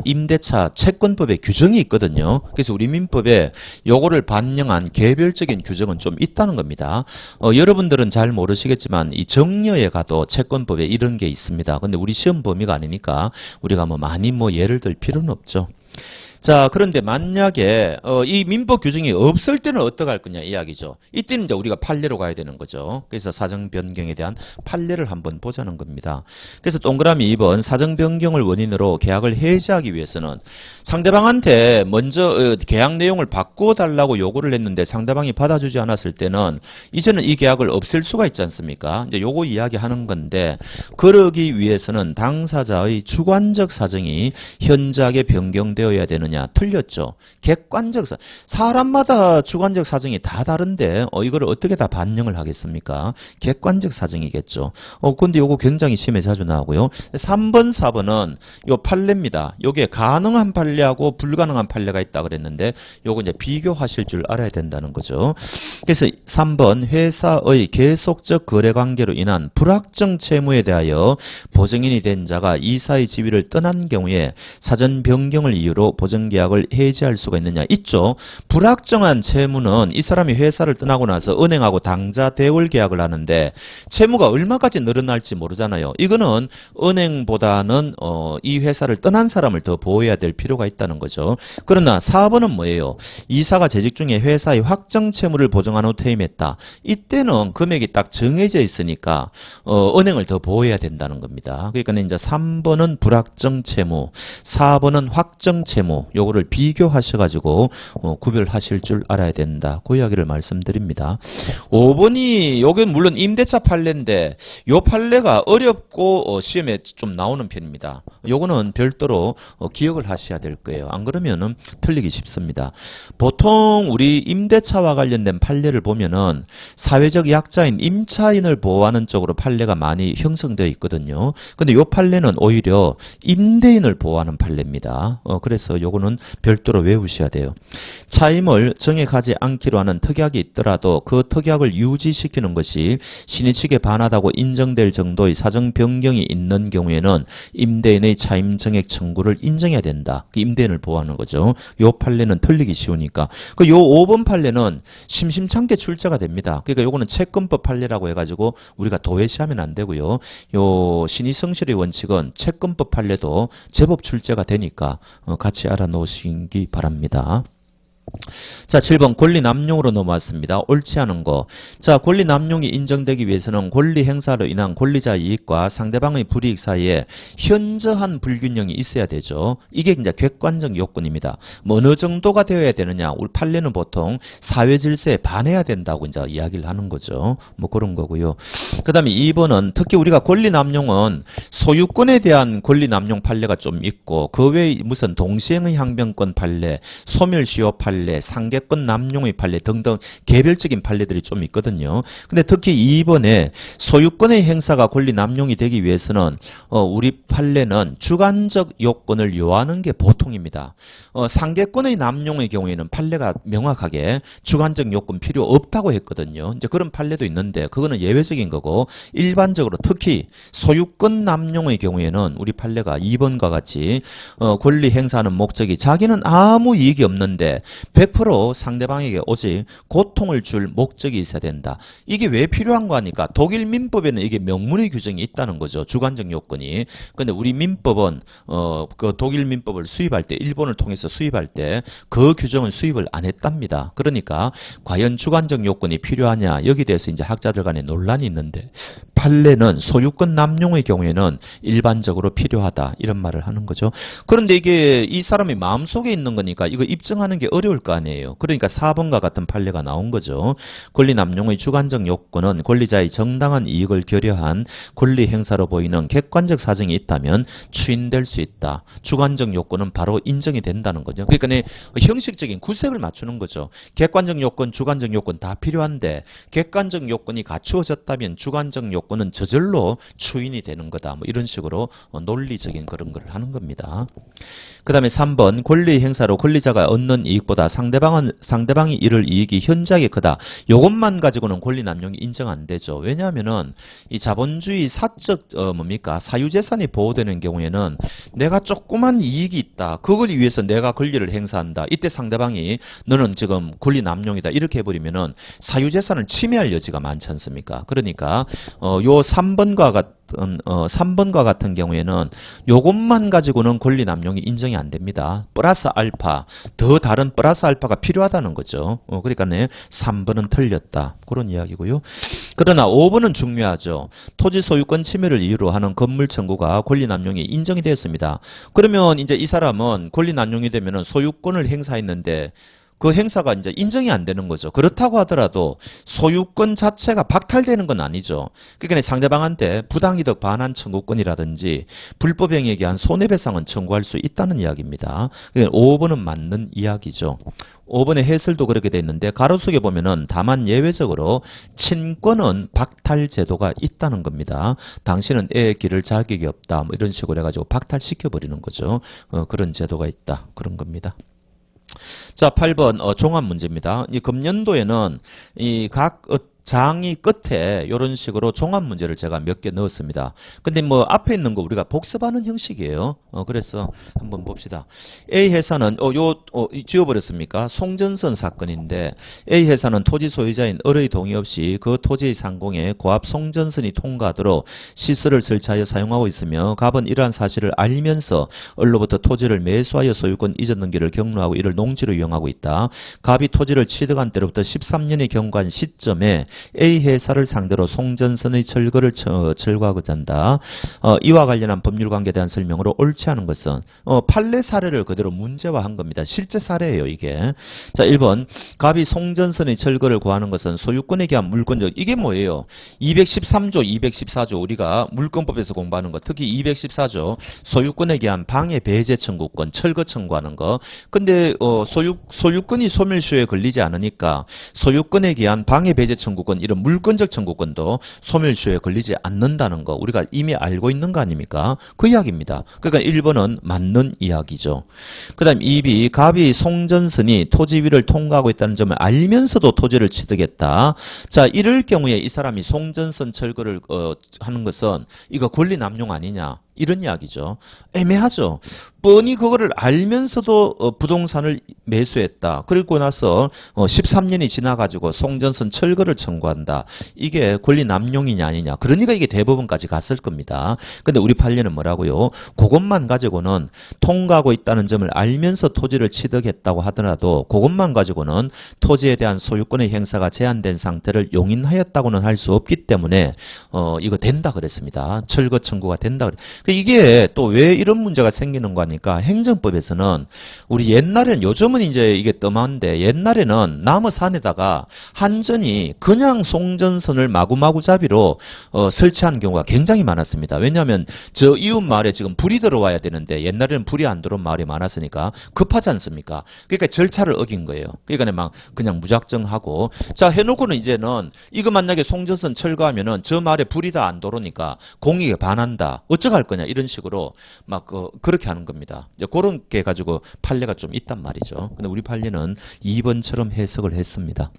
임대차 채권법의 규정이 있거든요. 그래서 우리 민법에 요거를 반영한 개별적인 규정은 좀 있다는 겁니다. 여러분들은 잘 모르시겠지만 이 정려에 가도 채권법에 이런 게 있습니다. 근데 우리 시험 범위가 아니니까 우리가 많이 예를 들 필요는 없죠. 자, 그런데 만약에 이 민법 규정이 없을 때는 어떻게 할 거냐 이야기죠. 이때는 이제 우리가 판례로 가야 되는 거죠. 그래서 사정 변경에 대한 판례를 한번 보자는 겁니다. 그래서 동그라미 2번 사정 변경을 원인으로 계약을 해지하기 위해서는 상대방한테 먼저 계약 내용을 바꾸어 달라고 요구를 했는데 상대방이 받아주지 않았을 때는 이제는 이 계약을 없앨 수가 있지 않습니까? 이제 요거 이야기하는 건데 그러기 위해서는 당사자의 주관적 사정이 현저하게 변경되어야 되는 틀렸죠. 객관적 사람마다 주관적 사정이 다 다른데 이걸 어떻게 다 반영을 하겠습니까? 객관적 사정이겠죠. 근데 요거 굉장히 시험에 자주 나오고요. 3번, 4번은 요 판례입니다. 요게 가능한 판례하고 불가능한 판례가 있다 그랬는데 요거 이제 비교하실 줄 알아야 된다는 거죠. 그래서 3번 회사의 계속적 거래 관계로 인한 불확정 채무에 대하여 보증인이 된 자가 이사의 지위를 떠난 경우에 사전 변경을 이유로 보증계약을 해지할 수가 있느냐? 있죠. 불확정한 채무는 이 사람이 회사를 떠나고 나서 은행하고 당좌 대월 계약을 하는데 채무가 얼마까지 늘어날지 모르잖아요. 이거는 은행보다는 이 회사를 떠난 사람을 더 보호해야 될 필요가 있다는 거죠. 그러나 4번은 뭐예요? 이사가 재직 중에 회사의 확정 채무를 보증한 후 퇴임했다. 이때는 금액이 딱 정해져 있으니까 은행을 더 보호해야 된다는 겁니다. 그러니까 이제 3번은 불확정 채무, 4번은 확정 채무. 요거를 비교하셔가지고 구별하실 줄 알아야 된다. 그 이야기를 말씀드립니다. 5번이 요게 물론 임대차 판례인데 요 판례가 어렵고 시험에 좀 나오는 편입니다. 요거는 별도로 기억을 하셔야 될 거예요. 안 그러면은 틀리기 쉽습니다. 보통 우리 임대차와 관련된 판례를 보면은 사회적 약자인 임차인을 보호하는 쪽으로 판례가 많이 형성되어 있거든요. 근데 요 판례는 오히려 임대인을 보호하는 판례입니다. 그래서 요거는 별도로 외우셔야 돼요. 차임을 정액하지 않기로 하는 특약이 있더라도 그 특약을 유지시키는 것이 신의 측에 반하다고 인정될 정도의 사정 변경이 있는 경우에는 임대인의 차임 정액 청구를 인정해야 된다. 임대인을 보호하는 거죠. 요 판례는 틀리기 쉬우니까. 요 5번 판례는 심심찮게 출제가 됩니다. 그러니까 요거는 채권법 판례라고 해가지고 우리가 도외시하면 안 되고요. 요 신의성실의 원칙은 채권법 판례도 제법 출제가 되니까 같이 알아놓으시기 바랍니다. 자, 7번 권리 남용으로 넘어왔습니다. 옳지 않은 거. 자, 권리 남용이 인정되기 위해서는 권리 행사로 인한 권리자 이익과 상대방의 불이익 사이에 현저한 불균형이 있어야 되죠. 이게 이제 객관적 요건입니다. 어느 정도가 되어야 되느냐? 우리 판례는 보통 사회 질서에 반해야 된다고 이제 이야기를 하는 거죠. 그런 거고요. 그다음에 2번은 특히 우리가 권리 남용은 소유권에 대한 권리 남용 판례가 좀 있고 그 외에 무슨 동시행의 항변권 판례, 소멸시효 판례 판례, 상계권 남용의 판례 등등 개별적인 판례들이 좀 있거든요. 근데 특히 이번에 소유권의 행사가 권리 남용이 되기 위해서는 우리 판례는 주관적 요건을 요하는 게 보통입니다. 상계권의 남용의 경우에는 판례가 명확하게 주관적 요건 필요 없다고 했거든요. 이제 그런 판례도 있는데 그거는 예외적인 거고, 일반적으로 특히 소유권 남용의 경우에는 우리 판례가 2번과 같이 권리 행사하는 목적이 자기는 아무 이익이 없는데 100% 상대방에게 오직 고통을 줄 목적이 있어야 된다. 이게 왜 필요한 거 하니까 독일 민법에는 이게 명문의 규정이 있다는 거죠. 주관적 요건이. 근데 우리 민법은 그 독일 민법을 수입할 때, 일본을 통해서 수입할 때 그 규정을 수입을 안 했답니다. 그러니까 과연 주관적 요건이 필요하냐, 여기 대해서 이제 학자들 간에 논란이 있는데, 판례는 소유권 남용의 경우에는 일반적으로 필요하다, 이런 말을 하는 거죠. 그런데 이게 이 사람이 마음속에 있는 거니까 이거 입증하는 게 어려울 거 아니에요. 그러니까 4번과 같은 판례가 나온 거죠. 권리 남용의 주관적 요건은 권리자의 정당한 이익을 결여한 권리 행사로 보이는 객관적 사정이 있다면 추인될 수 있다. 주관적 요건은 바로 인정이 된다는 거죠. 그러니까 형식적인 구색을 맞추는 거죠. 객관적 요건, 주관적 요건 다 필요한데 객관적 요건이 갖추어졌다면 주관적 요건은 저절로 추인이 되는 거다. 뭐 이런 식으로 논리적인 그런 걸 하는 겁니다. 그 다음에 3번, 권리 행사로 권리자가 얻는 이익보다 상대방이 이룰 이익이 현저하게 크다. 이것만 가지고는 권리 남용이 인정 안 되죠. 왜냐하면은 이 자본주의 사적 사유재산이 보호되는 경우에는 내가 조그만 이익이 있다. 그걸 위해서 내가 권리를 행사한다. 이때 상대방이 너는 지금 권리 남용이다, 이렇게 해버리면은 사유재산을 침해할 여지가 많지 않습니까? 그러니까 요 3번과 같은 경우에는 요것만 가지고는 권리 남용이 인정이 안 됩니다. 플러스 알파, 더 다른 플러스 알파가 필요하다는 거죠. 그러니까 3번은 틀렸다, 그런 이야기고요. 그러나 5번은 중요하죠. 토지 소유권 침해를 이유로 하는 건물 청구가 권리 남용이 인정이 되었습니다. 그러면 이제 이 사람은 권리 남용이 되면은 소유권을 행사했는데 그 행사가 이제 인정이 안 되는 거죠. 그렇다고 하더라도 소유권 자체가 박탈되는 건 아니죠. 그러니까 상대방한테 부당이득 반환 청구권이라든지 불법행위에 의한 손해배상은 청구할 수 있다는 이야기입니다. 그러니까 5번은 맞는 이야기죠. 5번의 해설도 그렇게 돼 있는데 가로속에 보면은 다만 예외적으로 친권은 박탈 제도가 있다는 겁니다. 당신은 애의 길을 자격이 없다, 뭐 이런 식으로 해가지고 박탈시켜 버리는 거죠. 그런 제도가 있다, 그런 겁니다. 자, 8번 종합 문제입니다. 이 금년도에는 이 각 장이 끝에 이런 식으로 종합 문제를 제가 몇 개 넣었습니다. 근데 뭐 앞에 있는 거 우리가 복습하는 형식이에요. 그래서 한번 봅시다. A 회사는 지워버렸습니까? 송전선 사건인데 A 회사는 토지 소유자인 을의 동의 없이 그 토지의 상공에 고압 송전선이 통과하도록 시설을 설치하여 사용하고 있으며 갑은 이러한 사실을 알면서 을로부터 토지를 매수하여 소유권 이전 등기를 경로하고 이를 농지로 이용하고 있다. 갑이 토지를 취득한 때로부터 13년이 경과한 시점에 A 회사를 상대로 송전선의 철거를 철거하고자 한다. 이와 관련한 법률관계에 대한 설명으로 옳지 않은 것은 판례 사례를 그대로 문제화한 겁니다. 실제 사례예요, 이게. 자, 1번 갑이 송전선의 철거를 구하는 것은 소유권에 대한 물권적, 이게 뭐예요? 213조, 214조 우리가 물권법에서 공부하는 거, 특히 214조 소유권에 대한 방해 배제 청구권, 철거 청구하는 거. 근데 소유권이 소멸시효에 걸리지 않으니까 소유권에 대한 방해 배제 청구권, 이런 물권적 청구권도 소멸시효에 걸리지 않는다는 거 우리가 이미 알고 있는 거 아닙니까? 그 이야기입니다. 그러니까 1번은 맞는 이야기죠. 그 다음 2비, 갑이 송전선이 토지 위를 통과하고 있다는 점을 알면서도 토지를 취득했다. 자, 이럴 경우에 이 사람이 송전선 철거를 하는 것은 이거 권리 남용 아니냐, 이런 이야기죠. 애매하죠. 뻔히 그거를 알면서도 부동산을 매수했다. 그리고 나서 13년이 지나가지고 송전선 철거를 청구한다. 이게 권리 남용이냐 아니냐. 그러니까 이게 대법원까지 갔을 겁니다. 근데 우리 판례는 뭐라고요? 그것만 가지고는 통과하고 있다는 점을 알면서 토지를 취득했다고 하더라도 그것만 가지고는 토지에 대한 소유권의 행사가 제한된 상태를 용인하였다고는 할 수 없기 때문에 이거 된다 그랬습니다. 철거 청구가 된다. 이게 또 왜 이런 문제가 생기는 거니까 행정법에서는 우리 옛날에는 요즘은 이제 이게 뜸한데 옛날에는 나무 산에다가 한전이 그냥 송전선을 마구마구잡이로 설치한 경우가 굉장히 많았습니다. 왜냐하면 저 이웃 마을에 지금 불이 들어와야 되는데 옛날에는 불이 안 들어온 마을이 많았으니까 급하지 않습니까? 그러니까 절차를 어긴 거예요. 그러니까 막 그냥 무작정 하고 자 해놓고는 이제는 이거 만약에 송전선 철거하면은 저 마을에 불이 다 안 들어오니까 공익에 반한다. 어쩌할 거냐 이런 식으로 막 그렇게 하는 겁니다. 이제 그런 게 가지고 판례가 좀 있단 말이죠. 근데 우리 판례는 2번처럼 해석을 했습니다.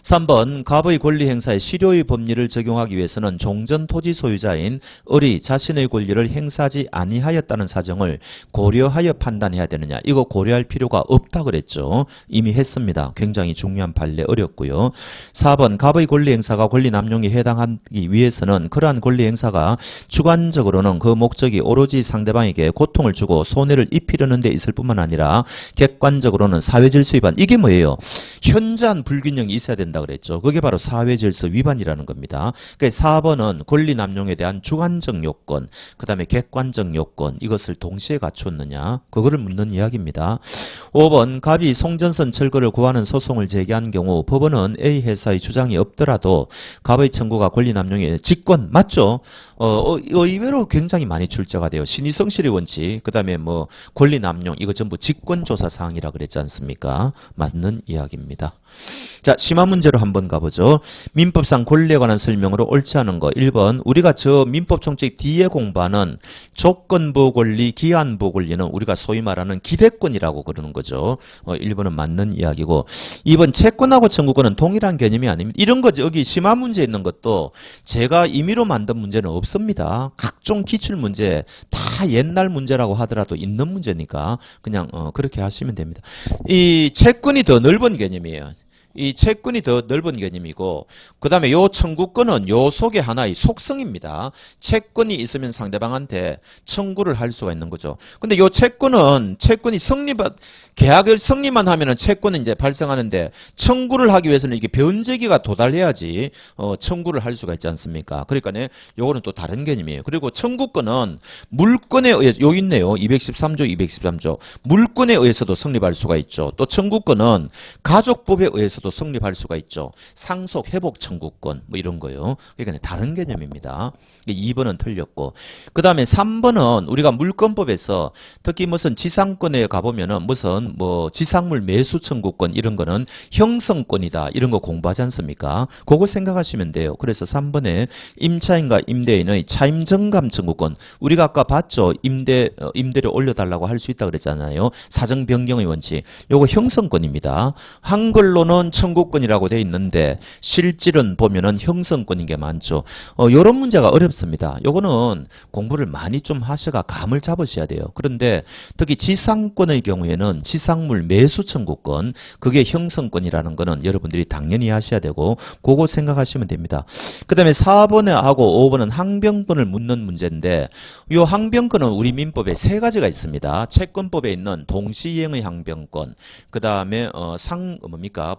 3번 갑의 권리 행사에 실효의 법리를 적용하기 위해서는 종전 토지 소유자인 을이 자신의 권리를 행사하지 아니하였다는 사정을 고려하여 판단해야 되느냐. 이거 고려할 필요가 없다 그랬죠. 이미 했습니다. 굉장히 중요한 판례 어렵고요. 4번 갑의 권리 행사가 권리 남용에 해당하기 위해서는 그러한 권리 행사가 주관적으로는 그 목적이 오로지 상대방에게 고통을 주고 손해를 입히려는 데 있을 뿐만 아니라 객관적으로는 사회질서 위반. 이게 뭐예요? 현저한 불균형이 있어야 된다 그랬죠. 그게 바로 사회질서 위반이라는 겁니다. 그러니까 4번은 권리 남용에 대한 주관적 요건, 그 다음에 객관적 요건 이것을 동시에 갖추었느냐 그거를 묻는 이야기입니다. 5번 갑이 송전선 철거를 구하는 소송을 제기한 경우 법원은 A 회사의 주장이 없더라도 갑의 청구가 권리 남용의 직권 맞죠? 의외로 굉장히 많이 출제가 돼요. 신의성실의 원칙, 그 다음에 뭐 권리 남용 이거 전부 직권조사 사항이라 그랬지 않습니까? 맞는 이야기입니다. 자, 심화 문제로 한번 가보죠. 민법상 권리에 관한 설명으로 옳지 않은 거 1번 우리가 저 민법총칙 뒤에 공부하는 조건부 권리, 기한부 권리는 우리가 소위 말하는 기대권이라고 그러는 거죠. 1번은 맞는 이야기고 2번 채권하고 청구권은 동일한 개념이 아닙니다. 이런 거 여기 심화 문제 있는 것도 제가 임의로 만든 문제는 없습니다. 각종 기출문제 다 옛날 문제라고 하더라도 있는 문제니까 그냥 그렇게 하시면 됩니다. 이 채권이 더 넓은 개념이에요. 이 채권이 더 넓은 개념이고 그 다음에 요 청구권은 요 속의 하나의 속성입니다. 채권이 있으면 상대방한테 청구를 할 수가 있는 거죠. 근데 요 채권이 계약을 성립만 하면은 채권은 이제 발생하는데 청구를 하기 위해서는 이게 변제기가 도달해야지 청구를 할 수가 있지 않습니까? 그러니까 요거는 또 다른 개념이에요. 그리고 청구권은 물권에 의해서 요 있네요. 213조 213조 물권에 의해서도 성립할 수가 있죠. 또 청구권은 가족법에 의해서도 성립할 수가 있죠. 상속 회복 청구권 뭐 이런 거요. 그러니까 다른 개념입니다. 2번은 틀렸고 그 다음에 3번은 우리가 물권법에서 특히 무슨 지상권에 가보면은 무슨 뭐 지상물 매수 청구권 이런 거는 형성권이다 이런 거 공부하지 않습니까? 그거 생각하시면 돼요. 그래서 3번에 임차인과 임대인의 차임 정감 청구권 우리가 아까 봤죠. 임대료 올려달라고 할 수 있다 그랬잖아요. 사정 변경의 원칙 요거 형성권입니다. 한글로는 청구권이라고 돼 있는데 실질은 보면은 형성권인 게 많죠. 요런 문제가 어렵습니다. 요거는 공부를 많이 좀 하셔가 감을 잡으셔야 돼요. 그런데 특히 지상권의 경우에는 지상물 매수 청구권 그게 형성권이라는 거는 여러분들이 당연히 하셔야 되고 그거 생각하시면 됩니다. 그 다음에 4번에 하고 5번은 항변권을 묻는 문제인데 이 항변권은 우리 민법에 세 가지가 있습니다. 채권법에 있는 동시이행의 항변권 그 다음에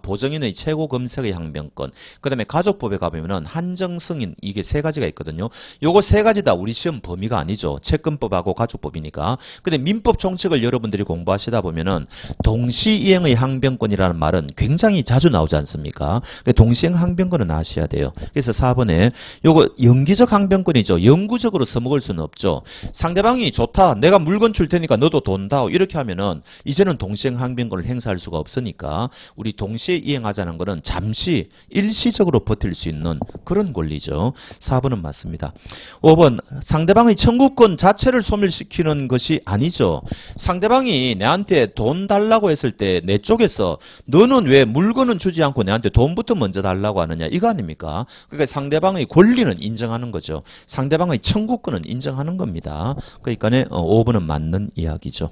보정인의 최고 검색의 항변권 그 다음에 가족법에 가보면은 한정승인 이게 세 가지가 있거든요. 요거 세 가지 다 우리 시험 범위가 아니죠. 채권법하고 가족법이니까. 근데 민법 총칙을 여러분들이 공부하시다 보면은 동시이행의 항변권이라는 말은 굉장히 자주 나오지 않습니까? 동시이행 항변권은 아셔야 돼요. 그래서 4번에 요거 영기적 항변권이죠. 영구적으로 써먹을 수는 없죠. 상대방이 좋다. 내가 물건 줄 테니까 너도 돈 다오. 이렇게 하면은 이제는 동시이행 항변권을 행사할 수가 없으니까 우리 동시에 이행하자는 거는 잠시 일시적으로 버틸 수 있는 그런 권리죠. 4번은 맞습니다. 5번 상대방의 청구권 자체를 소멸시키는 것이 아니죠. 상대방이 내한테 돈 달라고 했을 때 내 쪽에서 너는 왜 물건은 주지 않고 내한테 돈부터 먼저 달라고 하느냐 이거 아닙니까? 그러니까 상대방의 권리는 인정하는 거죠. 상대방의 청구권은 인정하는 겁니다. 그러니까 5번은 맞는 이야기죠.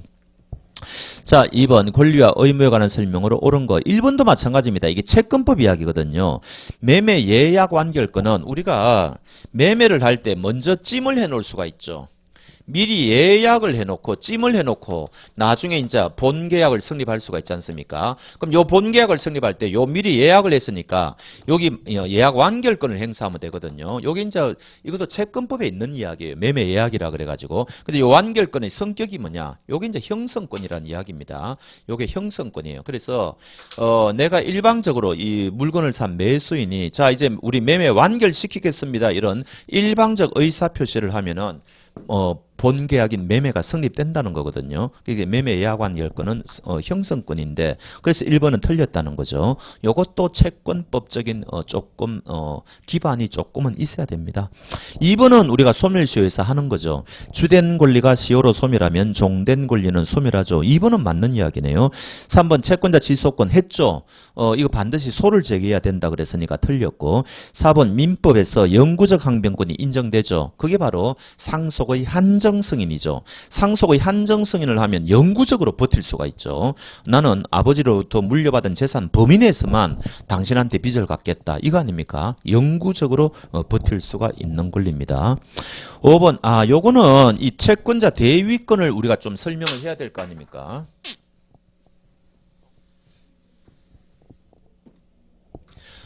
자, 2번 권리와 의무에 관한 설명으로 옳은 거. 1번도 마찬가지입니다. 이게 채권법 이야기거든요. 매매 예약 완결권은 우리가 매매를 할 때 먼저 찜을 해 놓을 수가 있죠. 미리 예약을 해놓고 찜을 해놓고 나중에 이제 본계약을 성립할 수가 있지 않습니까? 그럼 요 본계약을 성립할 때 요 미리 예약을 했으니까 여기 예약 완결권을 행사하면 되거든요. 여기 이제 이것도 채권법에 있는 이야기예요. 매매 예약이라 그래가지고. 근데 요 완결권의 성격이 뭐냐? 요게 이제 형성권이라는 이야기입니다. 요게 형성권이에요. 그래서 내가 일방적으로 이 물건을 산 매수인이 자 이제 우리 매매 완결시키겠습니다. 이런 일방적 의사표시를 하면은 본계약인 매매가 성립된다는 거거든요. 이게 매매 예약관 열건은 형성권인데 그래서 1번은 틀렸다는 거죠. 이것도 채권법적인 조금 기반이 조금은 있어야 됩니다. 2번은 우리가 소멸시효에서 하는 거죠. 주된 권리가 시효로 소멸하면 종된 권리는 소멸하죠. 2번은 맞는 이야기네요. 3번 채권자 지소권 했죠. 이거 반드시 소를 제기해야 된다 그랬으니까 틀렸고 4번 민법에서 영구적 항변권이 인정되죠. 그게 바로 상속의 한정승인이죠. 상속의 한정승인을 하면 영구적으로 버틸 수가 있죠. 나는 아버지로부터 물려받은 재산 범위 내에서만 당신한테 빚을 갚겠다. 이거 아닙니까? 영구적으로 버틸 수가 있는 권리입니다. 5번 요거는 이 채권자 대위권을 우리가 좀 설명을 해야 될 거 아닙니까?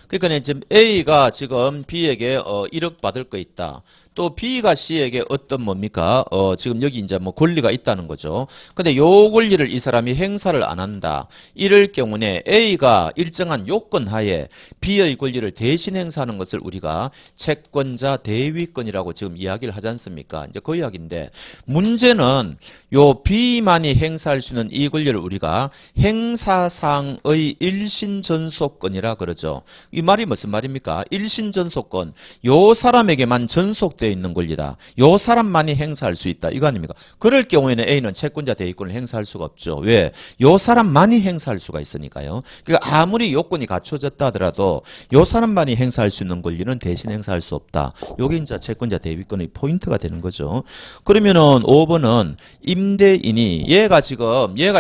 그러니까 지금 A가 지금 B에게 1억 받을 거 있다. 또 B가 C에게 어떤 뭡니까? 지금 여기 이제 뭐 권리가 있다는 거죠. 근데 요 권리를 이 사람이 행사를 안 한다. 이럴 경우에 A가 일정한 요건 하에 B의 권리를 대신 행사하는 것을 우리가 채권자 대위권이라고 지금 이야기를 하지 않습니까? 이제 그 이야기인데 문제는 요 B만이 행사할 수 있는 이 권리를 우리가 행사상의 일신전속권이라 그러죠. 이 말이 무슨 말입니까? 일신전속권. 요 사람에게만 전속되어 있는 권리다. 요 사람만이 행사할 수 있다. 이거 아닙니까? 그럴 경우에는 A는 채권자 대위권을 행사할 수가 없죠. 왜? 요 사람만이 행사할 수가 있으니까요. 그러니까 아무리 요건이 갖춰졌다 하더라도 요 사람만이 행사할 수 있는 권리는 대신 행사할 수 없다. 요게 이제 채권자 대위권의 포인트가 되는 거죠. 그러면은 5번은 임대인이 얘가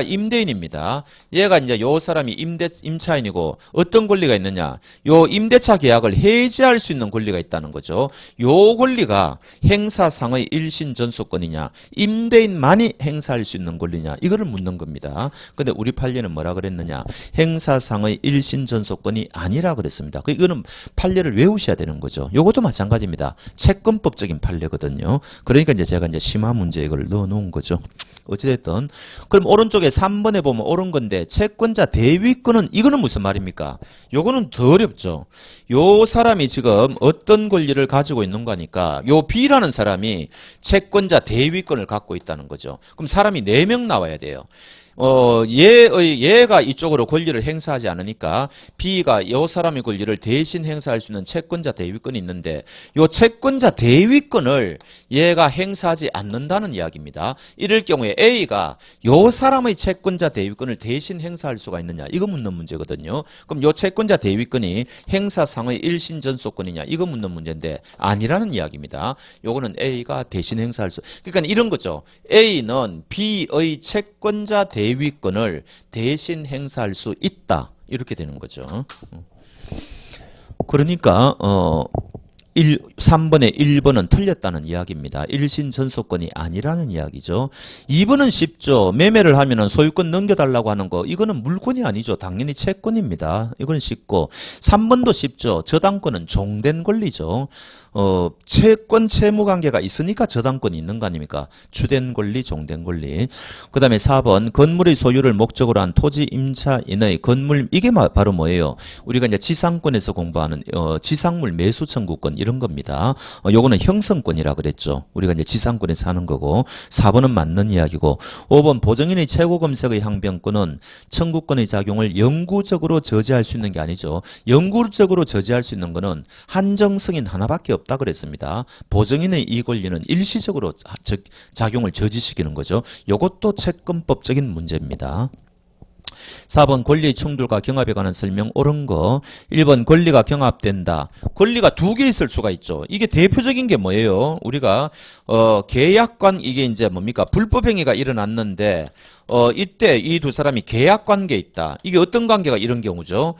임대인입니다. 얘가 이제 요 사람이 임차인이고 어떤 권리가 있느냐? 요 임대차 계약을 해지할 수 있는 권리가 있다는 거죠. 요 권리가 행사상의 일신전속권이냐 임대인만이 행사할 수 있는 권리냐 이거를 묻는 겁니다. 근데 우리 판례는 뭐라 그랬느냐? 행사상의 일신전속권이 아니라 그랬습니다. 이거는 판례를 외우셔야 되는 거죠. 요것도 마찬가지입니다. 채권법적인 판례거든요. 그러니까 이제 제가 이제 심화 문제 이걸 넣어 놓은 거죠. 어찌됐든 그럼 오른쪽에 3번에 보면 옳은 건데 채권자 대위권은 이거는 무슨 말입니까? 요거는 더 어렵죠. 요 사람이 지금 어떤 권리를 가지고 있는 거니까 요 B라는 사람이 채권자 대위권을 갖고 있다는 거죠. 그럼 사람이 4명 나와야 돼요. 얘가 이쪽으로 권리를 행사하지 않으니까 B가 요 사람의 권리를 대신 행사할 수 있는 채권자 대위권이 있는데 요 채권자 대위권을 얘가 행사하지 않는다는 이야기입니다. 이럴 경우에 A가 요 사람의 채권자 대위권을 대신 행사할 수가 있느냐 이거 묻는 문제거든요. 그럼 요 채권자 대위권이 행사상의 일신전속권이냐 이거 묻는 문제인데 아니라는 이야기입니다. 요거는 A가 대신 행사할 수 그러니까 이런 거죠. A는 B의 채권자 대위권을 대신 행사할 수 있다. 이렇게 되는 거죠. 그러니까 3번에 1번은 틀렸다는 이야기입니다. 일신전속권이 아니라는 이야기죠. 2번은 쉽죠. 매매를 하면은 소유권 넘겨달라고 하는 거 이거는 물권이 아니죠. 당연히 채권입니다. 이건 쉽고 3번도 쉽죠. 저당권은 종된 권리죠. 채권 채무 관계가 있으니까 저당권이 있는 거 아닙니까? 주된 권리, 종된 권리. 그 다음에 4번 건물의 소유를 목적으로 한 토지 임차인의 건물 이게 바로 뭐예요? 우리가 이제 지상권에서 공부하는 지상물 매수 청구권 이런 겁니다. 요거는 형성권이라 그랬죠. 우리가 이제 지상권에서 하는 거고 4번은 맞는 이야기고 5번 보증인의 최고 검색의 항변권은 청구권의 작용을 영구적으로 저지할 수 있는 게 아니죠. 영구적으로 저지할 수 있는 거는 한정 승인 하나밖에 없다 그랬습니다. 보증인의 이 권리는 일시적으로 작용을 저지시키는 거죠. 이것도 채권법적인 문제입니다. 4번 권리의 충돌과 경합에 관한 설명 옳은 거. 1번 권리가 경합된다. 권리가 2개 있을 수가 있죠. 이게 대표적인 게 뭐예요? 우리가 계약관 이게 이제 뭡니까? 불법행위가 일어났는데 이때 이 두 사람이 계약관계에 있다. 이게 어떤 관계가 이런 경우죠?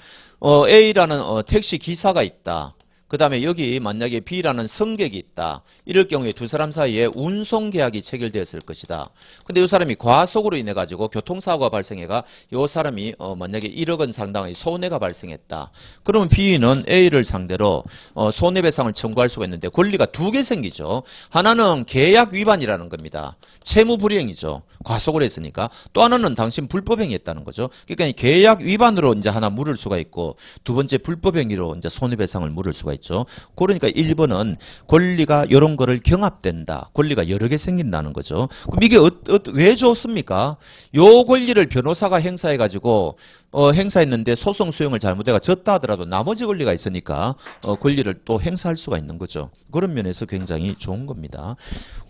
A라는 택시 기사가 있다. 그 다음에 여기 만약에 B라는 승객이 있다. 이럴 경우에 두 사람 사이에 운송계약이 체결되었을 것이다. 근데 이 사람이 과속으로 인해 가지고 교통사고가 발생해가 이 사람이 만약에 1억 원 상당의 손해가 발생했다. 그러면 B는 A를 상대로 손해배상을 청구할 수가 있는데 권리가 두 개 생기죠. 하나는 계약 위반이라는 겁니다. 채무불이행이죠. 과속을 했으니까. 또 하나는 당신 불법행위했다는 거죠. 그러니까 계약 위반으로 이제 하나 물을 수가 있고 두 번째 불법행위로 이제 손해배상을 물을 수가 있죠. 그러니까 1번은 권리가 이런 거를 경합된다. 권리가 여러 개 생긴다는 거죠. 그럼 이게 왜 좋습니까? 요 권리를 변호사가 행사해가지고 행사했는데 소송 수용을 잘못해가 졌다 하더라도 나머지 권리가 있으니까 권리를 또 행사할 수가 있는 거죠. 그런 면에서 굉장히 좋은 겁니다.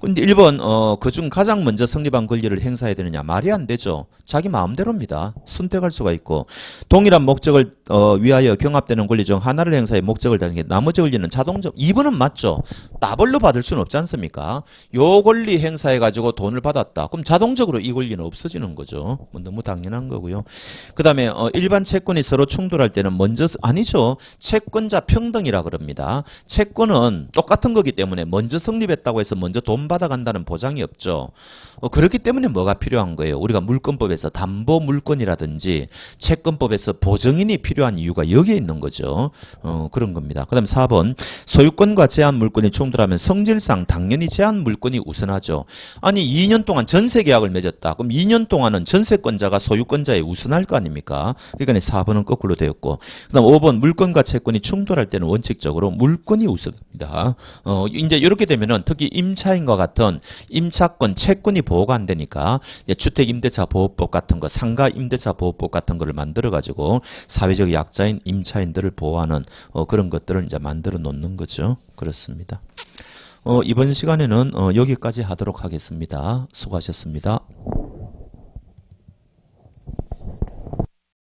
근데 1번 그중 가장 먼저 성립한 권리를 행사해야 되느냐? 말이 안 되죠. 자기 마음대로입니다. 선택할 수가 있고 동일한 목적을 위하여 경합되는 권리 중 하나를 행사해 목적을 다른 게 나머지 권리는 자동적 2번은 맞죠. 따블로 받을 수는 없지 않습니까? 요 권리 행사해가지고 돈을 받았다. 그럼 자동적으로 이 권리는 없어지는 거죠. 뭐 너무 당연한 거고요. 그 다음에 일반 채권이 서로 충돌할 때는 먼저 아니죠. 채권자 평등이라 그럽니다. 채권은 똑같은 거기 때문에 먼저 성립했다고 해서 먼저 돈 받아간다는 보장이 없죠. 그렇기 때문에 뭐가 필요한 거예요? 우리가 물권법에서 담보 물권이라든지 채권법에서 보증인이 필요한 이유가 여기에 있는 거죠. 그런 겁니다. 그 다음에 4번 소유권과 제한 물권이 충돌하면 성질상 당연히 제한 물권이 우선하죠. 아니 2년 동안 전세 계약을 맺었다. 그럼 2년 동안은 전세권자가 소유권자에 우선할 거 아닙니까? 그러니까 4번은 거꾸로 되었고 그 다음 5번 물권과 채권이 충돌할 때는 원칙적으로 물권이 우선입니다. 이제 이렇게 되면은 특히 임차인과 같은 임차권, 채권이 보호가 안 되니까 주택임대차보호법 같은 거, 상가임대차보호법 같은 거를 만들어 가지고 사회적 약자인 임차인들을 보호하는 그런 것들을 이제 만들어 놓는 거죠. 그렇습니다. 이번 시간에는 여기까지 하도록 하겠습니다. 수고하셨습니다.